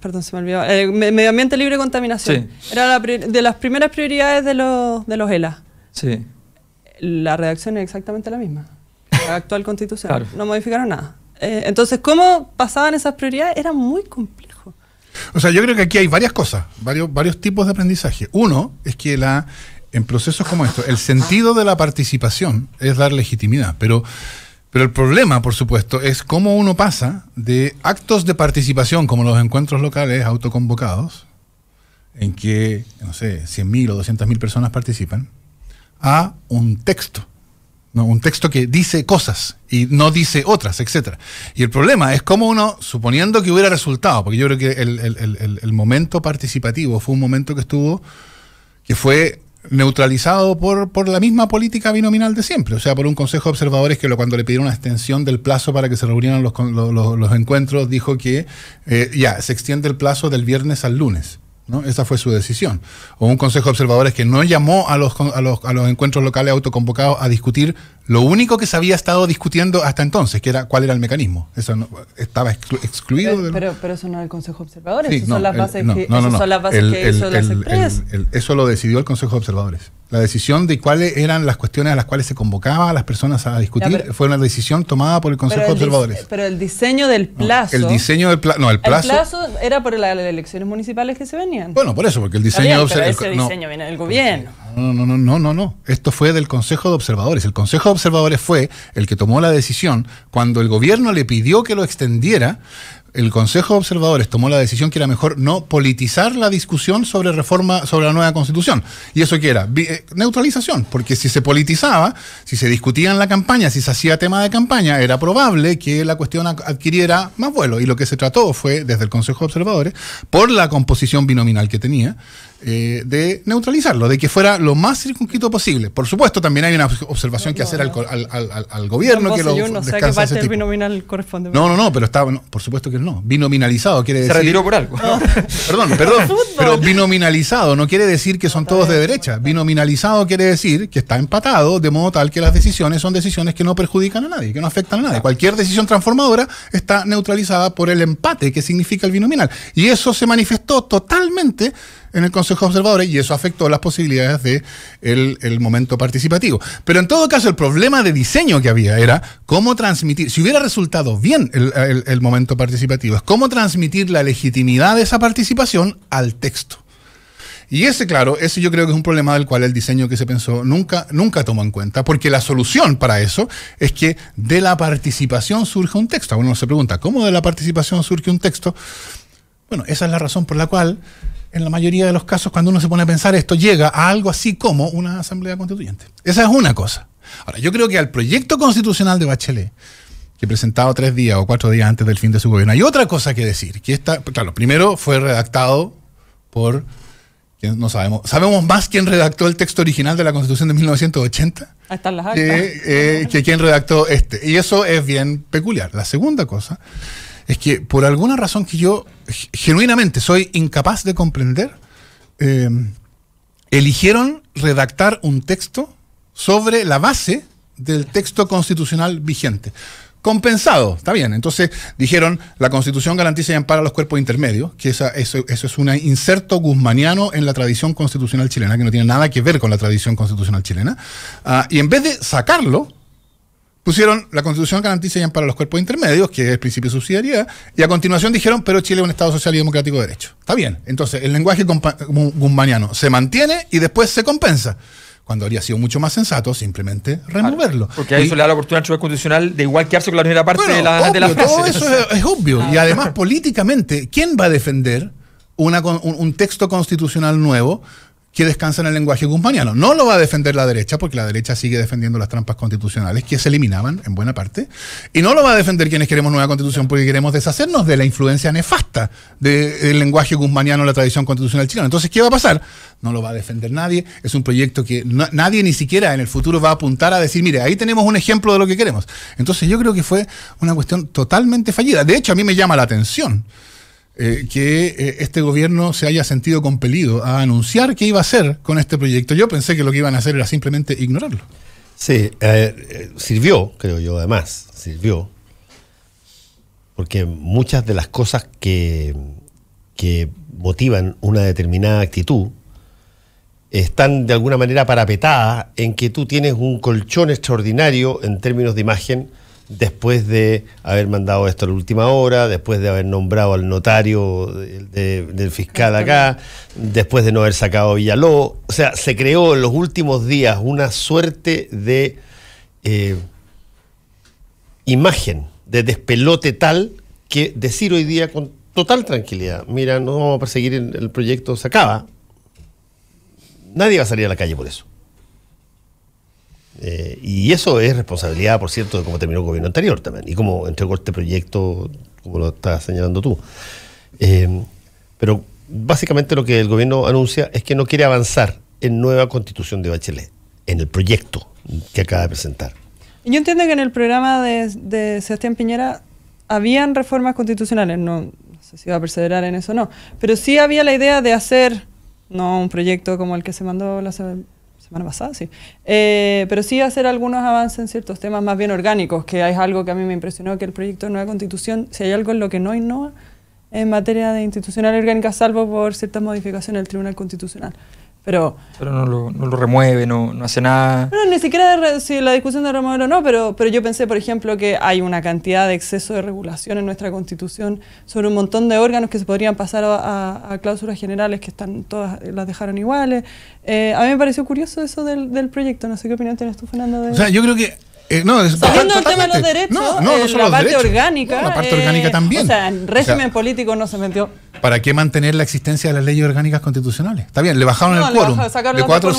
perdón, se me olvidó, medio ambiente libre de contaminación. Sí. Era de las primeras prioridades de los ELA. Sí. La redacción es exactamente la misma. La actual constitución. Claro. No modificaron nada. Entonces, ¿cómo pasaban esas prioridades? Era muy complejo. O sea, yo creo que aquí hay varias cosas, varios tipos de aprendizaje. Uno es que en procesos como estos, el sentido de la participación es dar legitimidad, pero el problema, por supuesto, es cómo uno pasa de actos de participación como los encuentros locales autoconvocados, en que, no sé, 100.000 o 200.000 personas participan, a un texto. ¿No? Un texto que dice cosas y no dice otras, etcétera. Y el problema es cómo uno, suponiendo que hubiera resultado, porque yo creo que el momento participativo fue un momento que fue neutralizado por la misma política binominal de siempre, o sea, por un consejo de observadores que cuando le pidieron una extensión del plazo para que se reunieran los encuentros, dijo que se extiende el plazo del viernes al lunes. ¿No? Esa fue su decisión. O un consejo de observadores que no llamó a los encuentros locales autoconvocados a discutir lo único que se había estado discutiendo hasta entonces, que era cuál era el mecanismo. Eso estaba excluido. Pero eso no es el consejo de observadores. Sí, son las bases que hizo la CEPRES. Eso lo decidió el consejo de observadores. La decisión de cuáles eran las cuestiones a las cuales se convocaba a las personas a discutir fue una decisión tomada por el consejo de observadores. Pero el diseño del plazo. El diseño del plazo. El plazo era por las elecciones municipales que se venían. Bueno, por eso, porque el diseño ese diseño viene del gobierno. No. Esto fue del consejo de observadores. El consejo de observadores fue el que tomó la decisión cuando el gobierno le pidió que lo extendiera. El Consejo de Observadores tomó la decisión que era mejor no politizar la discusión sobre reforma, sobre la nueva Constitución. ¿Y eso qué era? Neutralización, porque si se politizaba, si se discutía en la campaña, si se hacía tema de campaña, era probable que la cuestión adquiriera más vuelo. Y lo que se trató fue, desde el Consejo de Observadores, por la composición binominal que tenía, de neutralizarlo, de que fuera lo más circunscrito posible. Por supuesto, también hay una observación que hacer al gobierno que lo no sé qué parte del binominal corresponde. No, pero está, por supuesto que no. Binominalizado quiere decir... Se retiró por algo. Perdón, pero binominalizado no quiere decir que son todos de derecha. Binominalizado quiere decir que está empatado, de modo tal que las decisiones son decisiones que no perjudican a nadie, que no afectan a nadie. Cualquier decisión transformadora está neutralizada por el empate que significa el binominal. Y eso se manifestó totalmente en el Consejo de Observadores y eso afectó las posibilidades de el momento participativo. Pero en todo caso, el problema de diseño que había era cómo transmitir, si hubiera resultado bien el momento participativo, es cómo transmitir la legitimidad de esa participación al texto. Y ese yo creo que es un problema del cual el diseño que se pensó nunca tomó en cuenta, porque la solución para eso es que de la participación surge un texto. Uno se pregunta, ¿cómo de la participación surge un texto? Bueno, esa es la razón por la cual en la mayoría de los casos, cuando uno se pone a pensar esto, llega a algo así como una asamblea constituyente. Esa es una cosa. Ahora, yo creo que al proyecto constitucional de Bachelet, que presentado 3 días o 4 días antes del fin de su gobierno, hay otra cosa que decir, que primero fue redactado por, no sabemos más quién redactó el texto original de la Constitución de 1980 Ahí están las actas. que quién redactó y eso es bien peculiar. La segunda cosa es que por alguna razón que yo genuinamente soy incapaz de comprender, eligieron redactar un texto sobre la base del texto constitucional vigente. Compensado, está bien. Entonces dijeron, la Constitución garantiza y ampara los cuerpos intermedios, que eso es un inserto guzmaniano en la tradición constitucional chilena, que no tiene nada que ver con la tradición constitucional chilena. Y en vez de sacarlo, pusieron la Constitución garantiza y ampara los cuerpos intermedios, que es el principio de subsidiariedad, y a continuación dijeron, pero Chile es un Estado social y democrático de derecho. Está bien. Entonces, el lenguaje guzmaniano se mantiene y después se compensa, cuando habría sido mucho más sensato simplemente removerlo. Porque ahí eso le da la oportunidad al Tribunal Constitucional de igual quedarse con la primera parte de la frase. Todo eso es obvio. Y además, políticamente, ¿quién va a defender un texto constitucional nuevo que descansa en el lenguaje guzmaniano? No lo va a defender la derecha, porque la derecha sigue defendiendo las trampas constitucionales que se eliminaban en buena parte, y no lo va a defender quienes queremos nueva constitución porque queremos deshacernos de la influencia nefasta del lenguaje guzmaniano en la tradición constitucional chilena. Entonces, ¿qué va a pasar? No lo va a defender nadie, es un proyecto que nadie ni siquiera en el futuro va a apuntar a decir, mire, ahí tenemos un ejemplo de lo que queremos. Entonces yo creo que fue una cuestión totalmente fallida. De hecho, a mí me llama la atención que este gobierno se haya sentido compelido a anunciar qué iba a hacer con este proyecto. Yo pensé que lo que iban a hacer era simplemente ignorarlo. Sí, sirvió, creo yo, además, porque muchas de las cosas que motivan una determinada actitud están de alguna manera parapetadas en que tú tienes un colchón extraordinario en términos de imagen, después de haber mandado esto a la última hora, después de haber nombrado al notario del fiscal acá, después de no haber sacado a Villaló. O sea, se creó en los últimos días una suerte de imagen, de despelote tal que decir hoy día con total tranquilidad, mira, no vamos a perseguir el proyecto, se acaba. Nadie va a salir a la calle por eso. Y eso es responsabilidad, por cierto, de cómo terminó el gobierno anterior también y cómo entregó este proyecto, como lo estás señalando tú. Pero básicamente lo que el gobierno anuncia es que no quiere avanzar en nueva constitución de Bachelet, en el proyecto que acaba de presentar. Yo entiendo que en el programa de Sebastián Piñera habían reformas constitucionales, no sé si va a perseverar en eso o no, pero sí había la idea de hacer, no un proyecto como el que se mandó la semana pasada, sí. Pero sí hacer algunos avances en ciertos temas más bien orgánicos, que es algo que a mí me impresionó, que el proyecto de nueva constitución, si hay algo en lo que no innova, en materia de institucional orgánica, salvo por ciertas modificaciones del Tribunal Constitucional. Pero no lo remueve, no hace nada. Bueno, ni siquiera si la discusión de removerlo no, pero yo pensé, por ejemplo, que hay una cantidad de exceso de regulación en nuestra Constitución sobre un montón de órganos que se podrían pasar a cláusulas generales que están todas, las dejaron iguales. A mí me pareció curioso eso del proyecto. No sé qué opinión tienes tú, Fernando. O sea, yo creo que sabiendo el tema de los derechos, no solo la parte derechos, orgánica. La parte orgánica también. O sea, en régimen político no se metió ¿para qué mantener la existencia de las leyes orgánicas constitucionales? Está bien, le bajaron el quórum. De 4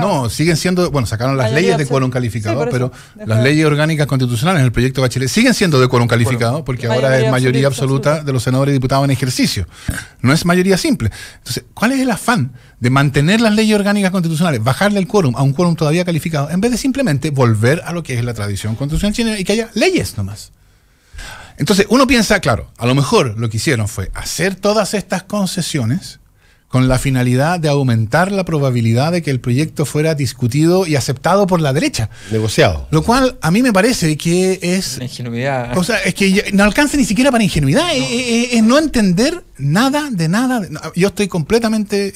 no, siguen siendo, bueno, sacaron las leyes de quórum calificado, pero las leyes orgánicas constitucionales en el proyecto Bachelet siguen siendo de quórum calificado, porque ahora es mayoría absoluta de los senadores y diputados en ejercicio. No es mayoría simple. Entonces, ¿cuál es el afán de mantener las leyes orgánicas constitucionales, bajarle el quórum a un quórum todavía calificado, en vez de simplemente volver a lo que es la tradición constitucional chilena y que haya leyes nomás? Entonces, uno piensa, claro, a lo mejor lo que hicieron fue hacer todas estas concesiones con la finalidad de aumentar la probabilidad de que el proyecto fuera discutido y aceptado por la derecha. Negociado. Lo cual a mí me parece que es... La ingenuidad. O sea, es que no alcanza ni siquiera para ingenuidad. No. Es no entender nada de nada. Yo estoy completamente...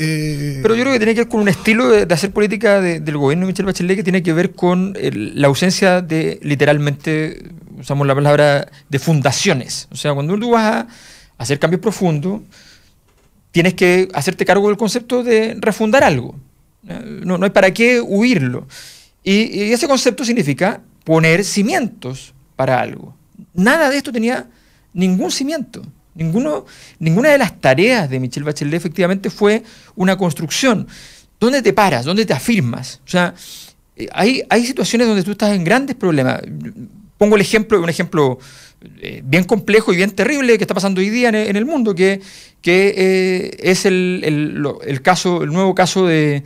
Pero yo creo que tiene que ver con un estilo de hacer política del gobierno de Michelle Bachelet que tiene que ver con la ausencia de, literalmente, usamos la palabra, de fundaciones. O sea, cuando tú vas a hacer cambios profundos, tienes que hacerte cargo del concepto de refundar algo. No hay para qué huirlo. Y ese concepto significa poner cimientos para algo. Nada de esto tenía ningún cimiento. Ninguna de las tareas de Michelle Bachelet efectivamente fue una construcción. ¿Dónde te paras? ¿Dónde te afirmas? O sea, hay situaciones donde tú estás en grandes problemas. Pongo un ejemplo bien complejo y bien terrible que está pasando hoy día en el mundo, que es el nuevo caso de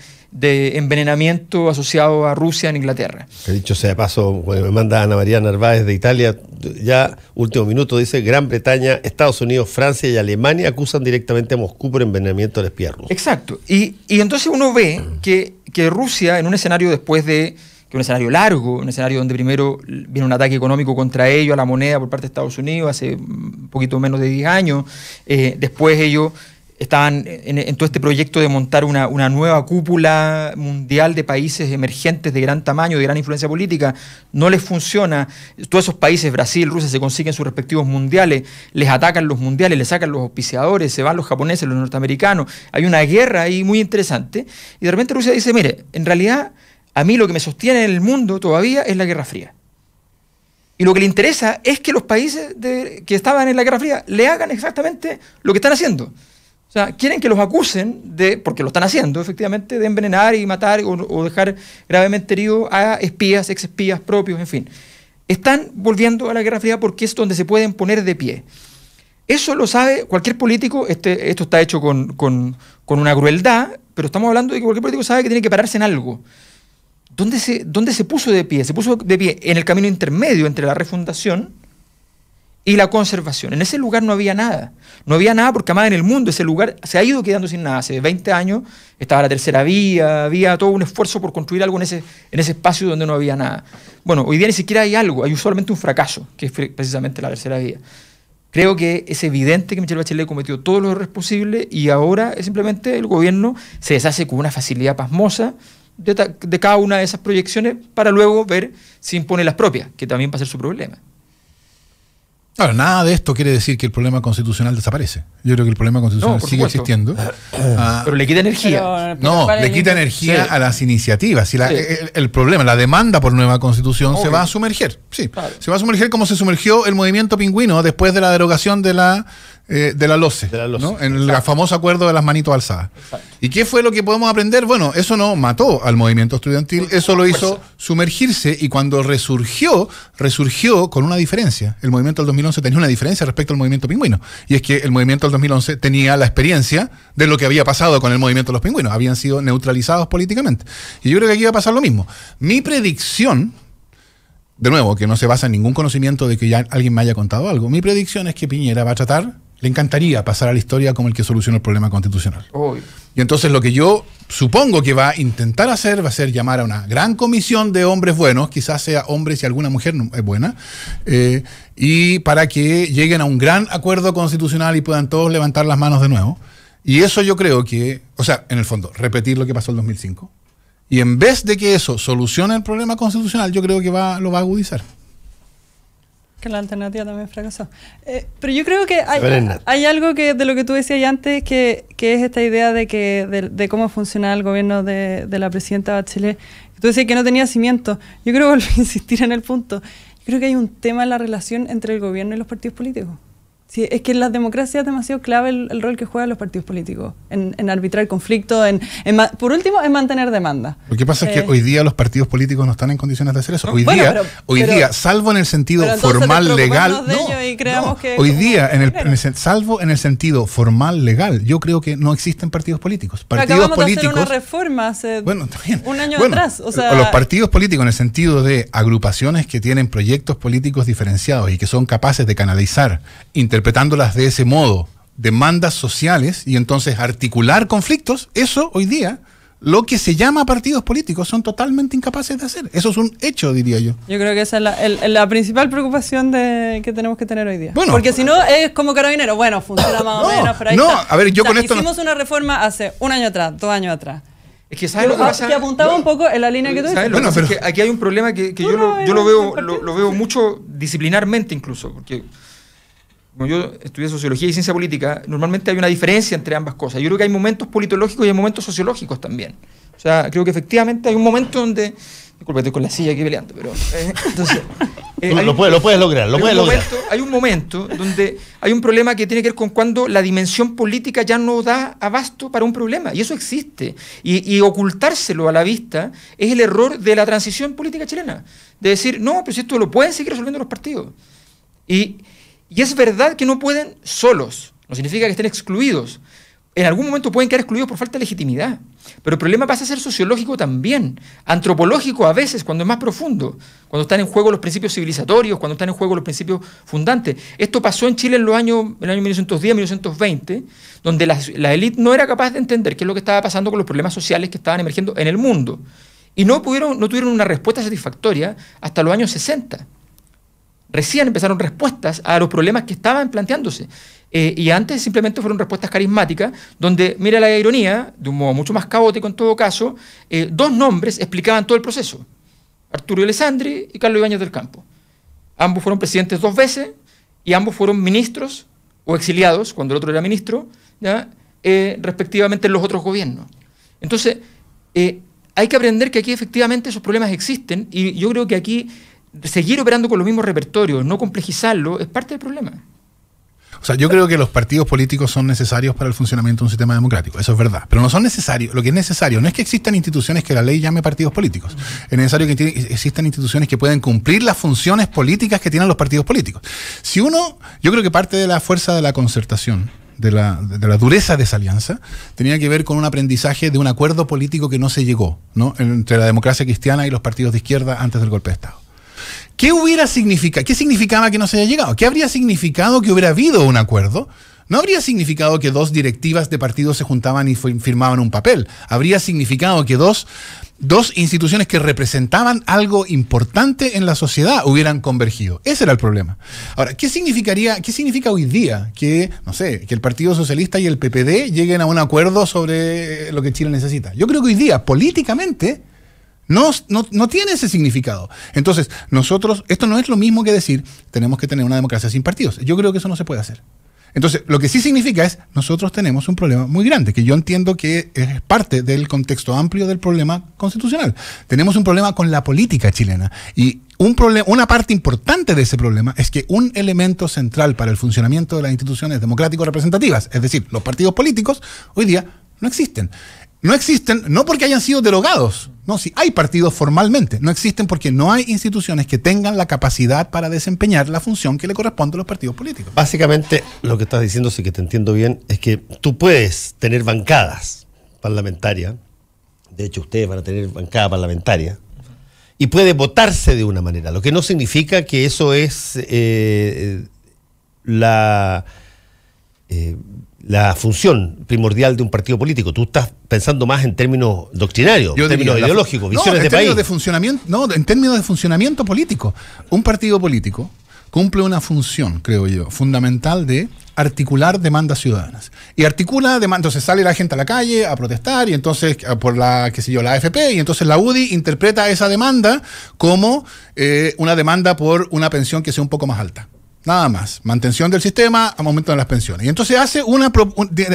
envenenamiento asociado a Rusia en Inglaterra. Que dicho sea de paso, bueno, me manda Ana María Narváez de Italia, ya último minuto, dice: Gran Bretaña, Estados Unidos, Francia y Alemania acusan directamente a Moscú por envenenamiento del espía ruso. Exacto. Y entonces uno ve que Rusia, en un escenario después de... que un escenario largo, un escenario donde primero viene un ataque económico contra ellos, a la moneda por parte de Estados Unidos, hace un poquito menos de 10 años. Después ellos estaban en todo este proyecto de montar una nueva cúpula mundial de países emergentes de gran tamaño, de gran influencia política. No les funciona. Todos esos países, Brasil, Rusia, se consiguen sus respectivos mundiales, les atacan los mundiales, les sacan los auspiciadores, se van los japoneses, los norteamericanos. Hay una guerra ahí muy interesante. Y de repente Rusia dice, mire, en realidad... a mí lo que me sostiene en el mundo todavía es la Guerra Fría. Y lo que le interesa es que los países que estaban en la Guerra Fría le hagan exactamente lo que están haciendo. O sea, quieren que los acusen porque lo están haciendo, efectivamente, de envenenar y matar o dejar gravemente heridos a espías, exespías propios, en fin. Están volviendo a la Guerra Fría porque es donde se pueden poner de pie. Eso lo sabe cualquier político. Esto está hecho con una crueldad, pero estamos hablando de que cualquier político sabe que tiene que pararse en algo. ¿Dónde se puso de pie? Se puso de pie en el camino intermedio entre la refundación y la conservación. En ese lugar no había nada. No había nada porque además en el mundo ese lugar se ha ido quedando sin nada. Hace 20 años estaba la tercera vía, había todo un esfuerzo por construir algo en ese espacio donde no había nada. Bueno, hoy día ni siquiera hay algo, hay solamente un fracaso, que es precisamente la tercera vía. Creo que es evidente que Michelle Bachelet cometió todos los errores posibles y ahora simplemente el gobierno se deshace con una facilidad pasmosa de cada una de esas proyecciones para luego ver si impone las propias, que también va a ser su problema. Ahora, nada de esto quiere decir que el problema constitucional desaparece. Yo creo que el problema constitucional sigue existiendo. Pero le quita energía. Le quita energía a las iniciativas. Si el problema, la demanda por nueva constitución se va a sumergir. Sí, claro. Se va a sumergir como se sumergió el movimiento pingüino después de la derogación de la LOCE, ¿no? En el famoso acuerdo de las manitos alzadas. Exacto. ¿Y qué fue lo que podemos aprender? Bueno, eso no mató al movimiento estudiantil, eso lo hizo sumergirse, y cuando resurgió con una diferencia. El movimiento del 2011 tenía una diferencia respecto al movimiento pingüino, y es que el movimiento del 2011 tenía la experiencia de lo que había pasado con el movimiento de los pingüinos, habían sido neutralizados políticamente. Y yo creo que aquí va a pasar lo mismo. Mi predicción, de nuevo, que no se basa en ningún conocimiento de que ya alguien me haya contado algo, mi predicción es que Piñera va a tratar, le encantaría pasar a la historia como el que solucionó el problema constitucional. Y entonces lo que yo supongo que va a intentar hacer va a ser llamar a una gran comisión de hombres buenos, quizás sea hombres y alguna mujer buena, y para que lleguen a un gran acuerdo constitucional y puedan todos levantar las manos de nuevo. Y eso yo creo que, o sea, en el fondo, repetir lo que pasó en 2005. Y en vez de que eso solucione el problema constitucional, yo creo que lo va a agudizar. Que la alternativa también fracasó. Pero yo creo que hay algo de lo que tú decías antes, que es esta idea de cómo funciona el gobierno de la presidenta Bachelet. Tú decías que no tenía cimiento. Yo creo que volví a insistir en el punto. Yo creo que hay un tema en la relación entre el gobierno y los partidos políticos. Sí, es que en las democracias es demasiado clave el rol que juegan los partidos políticos, en arbitrar conflictos, por último, en mantener demanda. Lo que pasa es que hoy día los partidos políticos no están en condiciones de hacer eso. Hoy Hoy día, salvo en el sentido formal legal, salvo en el sentido formal legal, yo creo que no existen partidos políticos. Acabamos de hacer una reforma hace un año atrás. O sea, los partidos políticos en el sentido de agrupaciones que tienen proyectos políticos diferenciados y que son capaces de canalizar, interpretándolas de ese modo, demandas sociales y entonces articular conflictos, eso hoy día, lo que se llama partidos políticos, son totalmente incapaces de hacer. Eso es un hecho, diría yo. Yo creo que esa es la principal preocupación que tenemos que tener hoy día. Bueno, porque si no, es como Carabineros. Bueno, funciona más o menos, pero ahí está. A ver, yo con esto hicimos una reforma hace un año atrás, 2 años atrás. Es que ¿sabes lo que pasa? Que apuntaba un poco en la línea que tú dices. Bueno, pero es que aquí hay un problema que yo lo veo mucho disciplinarmente incluso, porque como yo estudié sociología y ciencia política, normalmente hay una diferencia entre ambas cosas. Yo creo que hay momentos politológicos y hay momentos sociológicos también. O sea, creo que efectivamente hay un momento donde... Disculpa, estoy con la silla aquí peleando, pero... entonces... lo puedes lograr. Hay un momento donde hay un problema que tiene que ver con cuando la dimensión política ya no da abasto para un problema. Y eso existe. Y ocultárselo a la vista es el error de la transición política chilena. De decir, no, pero si esto lo pueden seguir resolviendo los partidos. Y es verdad que no pueden solos. No significa que estén excluidos. En algún momento pueden quedar excluidos por falta de legitimidad. Pero el problema pasa a ser sociológico también, antropológico a veces, cuando es más profundo, cuando están en juego los principios civilizatorios, cuando están en juego los principios fundantes. Esto pasó en Chile en el año 1910, 1920, donde la élite no era capaz de entender qué es lo que estaba pasando con los problemas sociales que estaban emergiendo en el mundo. Y no tuvieron una respuesta satisfactoria hasta los años 60. Recién empezaron respuestas a los problemas que estaban planteándose. Y antes simplemente fueron respuestas carismáticas, donde, mira la ironía, de un modo mucho más caótico en todo caso, 2 nombres explicaban todo el proceso. Arturo Alessandri y Carlos Ibáñez del Campo. Ambos fueron presidentes 2 veces y ambos fueron ministros o exiliados, cuando el otro era ministro, ¿ya? Respectivamente en los otros gobiernos. Entonces, hay que aprender que aquí efectivamente esos problemas existen y yo creo que aquí seguir operando con los mismos repertorios, no complejizarlo, es parte del problema. O sea, yo creo que los partidos políticos son necesarios para el funcionamiento de un sistema democrático, eso es verdad, pero no son necesarios. Lo que es necesario no es que existan instituciones que la ley llame partidos políticos, es necesario que existan instituciones que puedan cumplir las funciones políticas que tienen los partidos políticos. Yo creo que parte de la fuerza de la concertación, de la dureza de esa alianza, tenía que ver con un aprendizaje de un acuerdo político que no se llegó, ¿no?, entre la democracia cristiana y los partidos de izquierda antes del golpe de Estado. ¿Qué significaba que no se haya llegado? ¿Qué habría significado que hubiera habido un acuerdo? No habría significado que 2 directivas de partidos se juntaban y firmaban un papel. Habría significado que dos instituciones que representaban algo importante en la sociedad hubieran convergido. Ese era el problema. Ahora, ¿qué significa hoy día que el Partido Socialista y el PPD lleguen a un acuerdo sobre lo que Chile necesita? Yo creo que hoy día, políticamente, no tiene ese significado. Entonces, esto no es lo mismo que decir, tenemos que tener una democracia sin partidos. Yo creo que eso no se puede hacer. Entonces, lo que sí significa es, nosotros tenemos un problema muy grande, que yo entiendo que es parte del contexto amplio del problema constitucional. Tenemos un problema con la política chilena. Y una parte importante de ese problema es que un elemento central para el funcionamiento de las instituciones democráticos representativas, es decir, los partidos políticos, hoy día no existen. No existen, no porque hayan sido derogados, no, si hay partidos formalmente, no existen porque no hay instituciones que tengan la capacidad para desempeñar la función que le corresponde a los partidos políticos. Básicamente, lo que estás diciendo, si que te entiendo bien, es que tú puedes tener bancadas parlamentarias, de hecho ustedes van a tener bancada parlamentaria, y puede votarse de una manera, lo que no significa que eso es la función primordial de un partido político. Tú estás pensando más en términos doctrinarios, en términos ideológicos, visiones de país. En términos de funcionamiento político. Un partido político cumple una función, creo yo, fundamental de articular demandas ciudadanas. Y articula demandas, entonces sale la gente a la calle a protestar, y entonces por la AFP, y entonces la UDI interpreta esa demanda como una demanda por una pensión que sea un poco más alta. Nada más. Mantención del sistema, aumento de las pensiones. Y entonces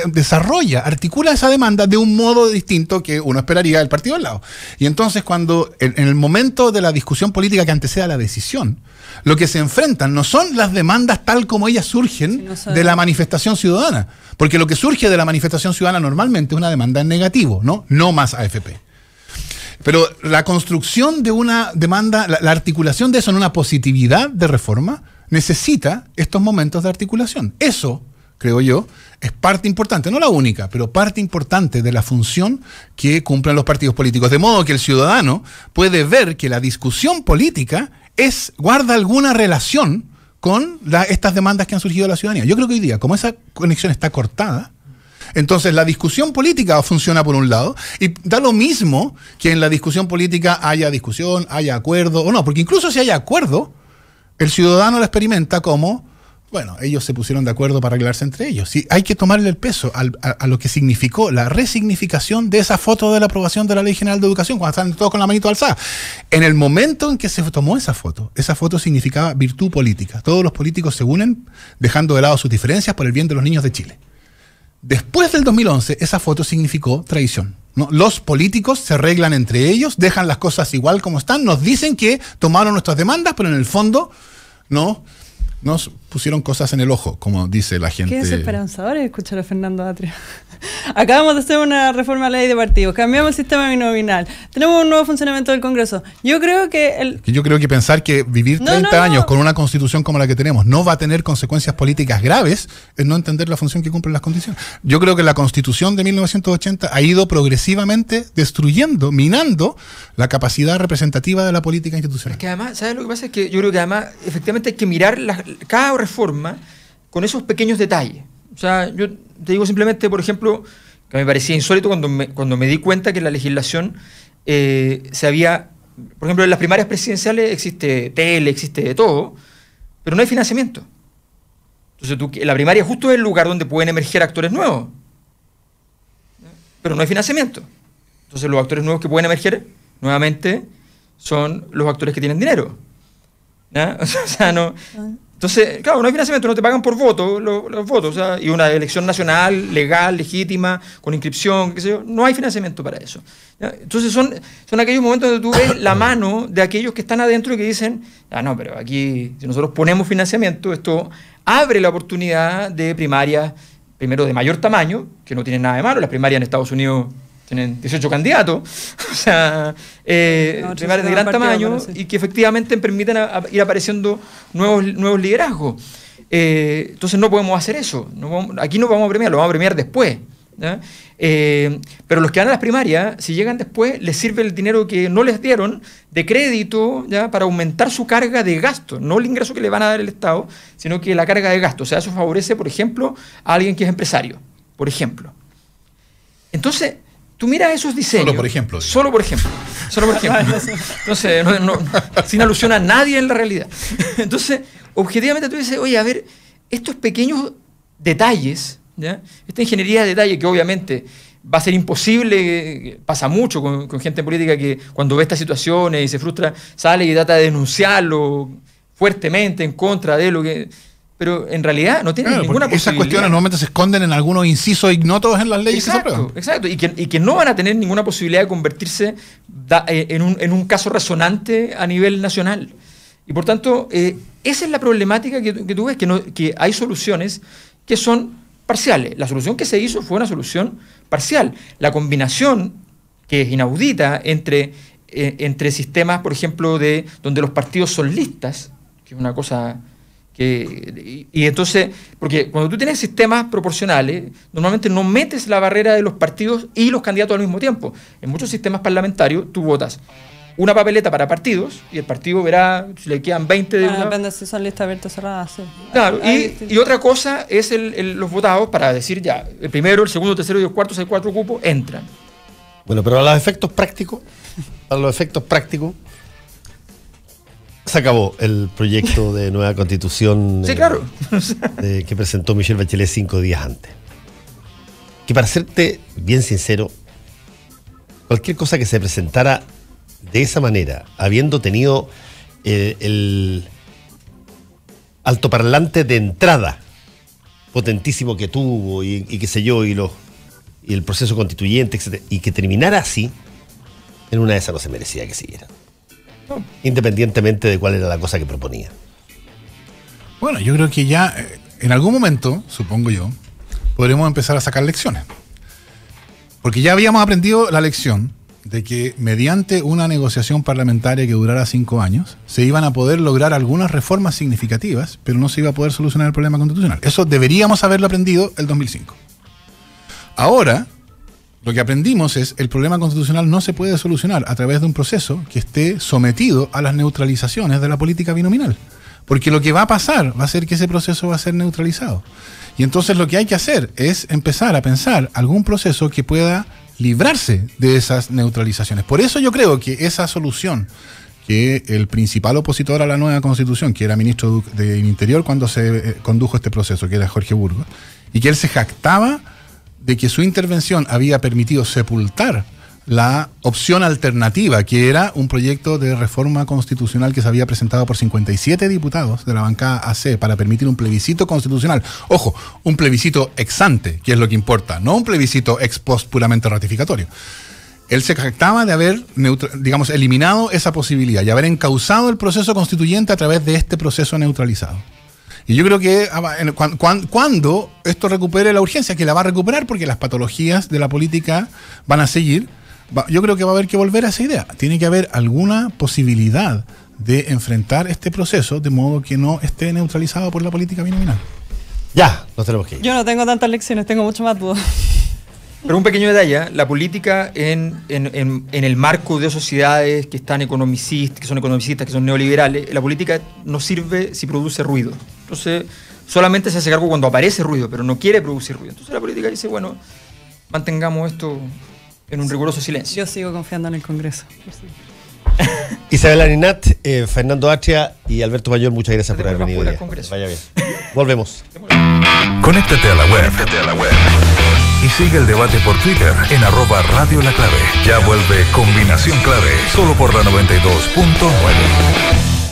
desarrolla, articula esa demanda de un modo distinto que uno esperaría del partido al lado. Y entonces cuando, en el momento de la discusión política que antecede a la decisión, lo que se enfrentan no son las demandas tal como ellas surgen de la manifestación ciudadana. Porque lo que surge de la manifestación ciudadana normalmente es una demanda en negativo, ¿no? No más AFP. Pero la construcción de una demanda, la articulación de eso en una positividad de reforma, necesita estos momentos de articulación. Eso, creo yo, es parte importante, no la única, pero parte importante de la función que cumplen los partidos políticos. De modo que el ciudadano puede ver que la discusión política guarda alguna relación con estas demandas que han surgido de la ciudadanía. Yo creo que hoy día, como esa conexión está cortada, entonces la discusión política funciona por un lado y da lo mismo que en la discusión política haya discusión, haya acuerdo o no, porque incluso si hay acuerdo, el ciudadano lo experimenta como, bueno, ellos se pusieron de acuerdo para arreglarse entre ellos. Sí, hay que tomarle el peso a lo que significó la resignificación de esa foto de la aprobación de la Ley General de Educación, cuando están todos con la manito alzada. En el momento en que se tomó esa foto significaba virtud política. Todos los políticos se unen dejando de lado sus diferencias por el bien de los niños de Chile. Después del 2011, esa foto significó traición, ¿no? Los políticos se arreglan entre ellos, dejan las cosas igual como están, nos dicen que tomaron nuestras demandas, pero en el fondo no nos pusieron cosas en el ojo, como dice la gente. Qué desesperanzador escuchar a Fernando Atria. Acabamos de hacer una reforma a la ley de partidos, cambiamos el sistema binominal, tenemos un nuevo funcionamiento del Congreso. Yo creo que pensar que vivir 30 años con una constitución como la que tenemos no va a tener consecuencias políticas graves es no entender la función que cumplen las condiciones. Yo creo que la constitución de 1980 ha ido progresivamente destruyendo, minando la capacidad representativa de la política institucional. Es que además, ¿sabes lo que pasa? Es que yo creo que además efectivamente hay que mirar cada reforma con esos pequeños detalles. O sea, yo te digo simplemente, por ejemplo, que me parecía insólito cuando me di cuenta que la legislación se había... Por ejemplo, en las primarias presidenciales existe tele, existe de todo, pero no hay financiamiento. Entonces, la primaria justo es el lugar donde pueden emerger actores nuevos, pero no hay financiamiento. Entonces, los actores nuevos que pueden emerger, nuevamente, son los actores que tienen dinero. ¿Ya? O sea, no... Entonces, claro, no hay financiamiento, no te pagan por voto, los votos, o sea, y una elección nacional, legal, legítima, con inscripción, qué sé yo, no hay financiamiento para eso. ¿Ya? Entonces son aquellos momentos donde tú ves la mano de aquellos que están adentro y que dicen, no, pero aquí, si nosotros ponemos financiamiento, esto abre la oportunidad de primarias, primero de mayor tamaño, que no tienen nada de malo, las primarias en Estados Unidos tienen 18 candidatos, o sea, primarias de gran tamaño y que efectivamente permiten ir apareciendo nuevos liderazgos. Entonces no podemos hacer eso. Aquí no vamos a premiar, lo vamos a premiar después. ¿Ya? Pero los que van a las primarias, si llegan después, les sirve el dinero que no les dieron de crédito, ¿ya? Para aumentar su carga de gasto, no el ingreso que le van a dar el Estado, sino que la carga de gasto. O sea, eso favorece, por ejemplo, a alguien que es empresario, por ejemplo. Entonces, tú miras esos diseños. Solo por ejemplo. Solo por ejemplo. Entonces, sin alusión a nadie en la realidad. Entonces, objetivamente tú dices, oye, a ver, estos pequeños detalles, ¿ya? Esta ingeniería de detalle que obviamente va a ser imposible, pasa mucho con gente política que cuando ve estas situaciones y se frustra, sale y trata de denunciarlo fuertemente en contra de lo que... Pero en realidad no tienen ninguna posibilidad. Esas cuestiones normalmente se esconden en algunos incisos ignotos en las leyes que se aprueban. Exacto, y que no van a tener ninguna posibilidad de convertirse en un caso resonante a nivel nacional. Y por tanto, esa es la problemática que tú ves, que hay soluciones que son parciales. La solución que se hizo fue una solución parcial. La combinación, que es inaudita, entre sistemas, por ejemplo, donde los partidos son listas, que es una cosa... y entonces, porque cuando tú tienes sistemas proporcionales, normalmente no metes la barrera de los partidos y los candidatos al mismo tiempo. En muchos sistemas parlamentarios tú votas una papeleta para partidos y el partido verá si le quedan 20 de una. Depende si son listas abiertas o cerradas, sí. Claro, y otra cosa es los votados para decir ya, el primero, el segundo, el tercero y el cuarto, si hay 4 cupos, entran. Bueno, pero a los efectos prácticos, se acabó el proyecto de nueva constitución sí, claro. Que presentó Michelle Bachelet 5 días antes. Que para serte bien sincero, cualquier cosa que se presentara de esa manera, habiendo tenido altoparlante de entrada potentísimo que tuvo y qué sé yo, y el proceso constituyente, etc., y que terminara así, en una de esas no se merecía que siguiera. No. Independientemente de cuál era la cosa que proponía. Bueno, yo creo que ya en algún momento, supongo yo, podremos empezar a sacar lecciones. Porque ya habíamos aprendido la lección de que mediante una negociación parlamentaria que durara 5 años, se iban a poder lograr algunas reformas significativas, pero no se iba a poder solucionar el problema constitucional. Eso deberíamos haberlo aprendido el 2005. Ahora, lo que aprendimos es el problema constitucional no se puede solucionar a través de un proceso que esté sometido a las neutralizaciones de la política binominal. Porque lo que va a pasar va a ser que ese proceso va a ser neutralizado. Y entonces lo que hay que hacer es empezar a pensar algún proceso que pueda librarse de esas neutralizaciones. Por eso yo creo que esa solución que el principal opositor a la nueva Constitución, que era ministro del Interior cuando se condujo este proceso, que era Jorge Burgos, y que él se jactaba de que su intervención había permitido sepultar la opción alternativa, que era un proyecto de reforma constitucional que se había presentado por 57 diputados de la bancada AC para permitir un plebiscito constitucional. Ojo, un plebiscito ex ante, que es lo que importa, no un plebiscito ex post puramente ratificatorio. Él se jactaba de haber, eliminado esa posibilidad y haber encauzado el proceso constituyente a través de este proceso neutralizado. Y yo creo que cuando esto recupere la urgencia, que la va a recuperar porque las patologías de la política van a seguir, yo creo que va a haber que volver a esa idea. Tiene que haber alguna posibilidad de enfrentar este proceso de modo que no esté neutralizado por la política binominal. Ya, nos tenemos que ir. Yo no tengo tantas lecciones, tengo mucho más dudas. Pero un pequeño detalle, la política en el marco de sociedades que están economicistas, que son neoliberales, la política no sirve si produce ruido. Entonces, solamente se hace cargo cuando aparece ruido, pero no quiere producir ruido. Entonces la política dice, bueno, mantengamos esto en un riguroso silencio. Yo sigo confiando en el Congreso. Isabel Arinat, Fernando Atria y Alberto Mayor, muchas gracias por haber venido. Vaya bien. Volvemos. Conéctate a la web. Y sigue el debate por Twitter en @Radio La Clave. Ya vuelve Combinación Clave, solo por la 92.9.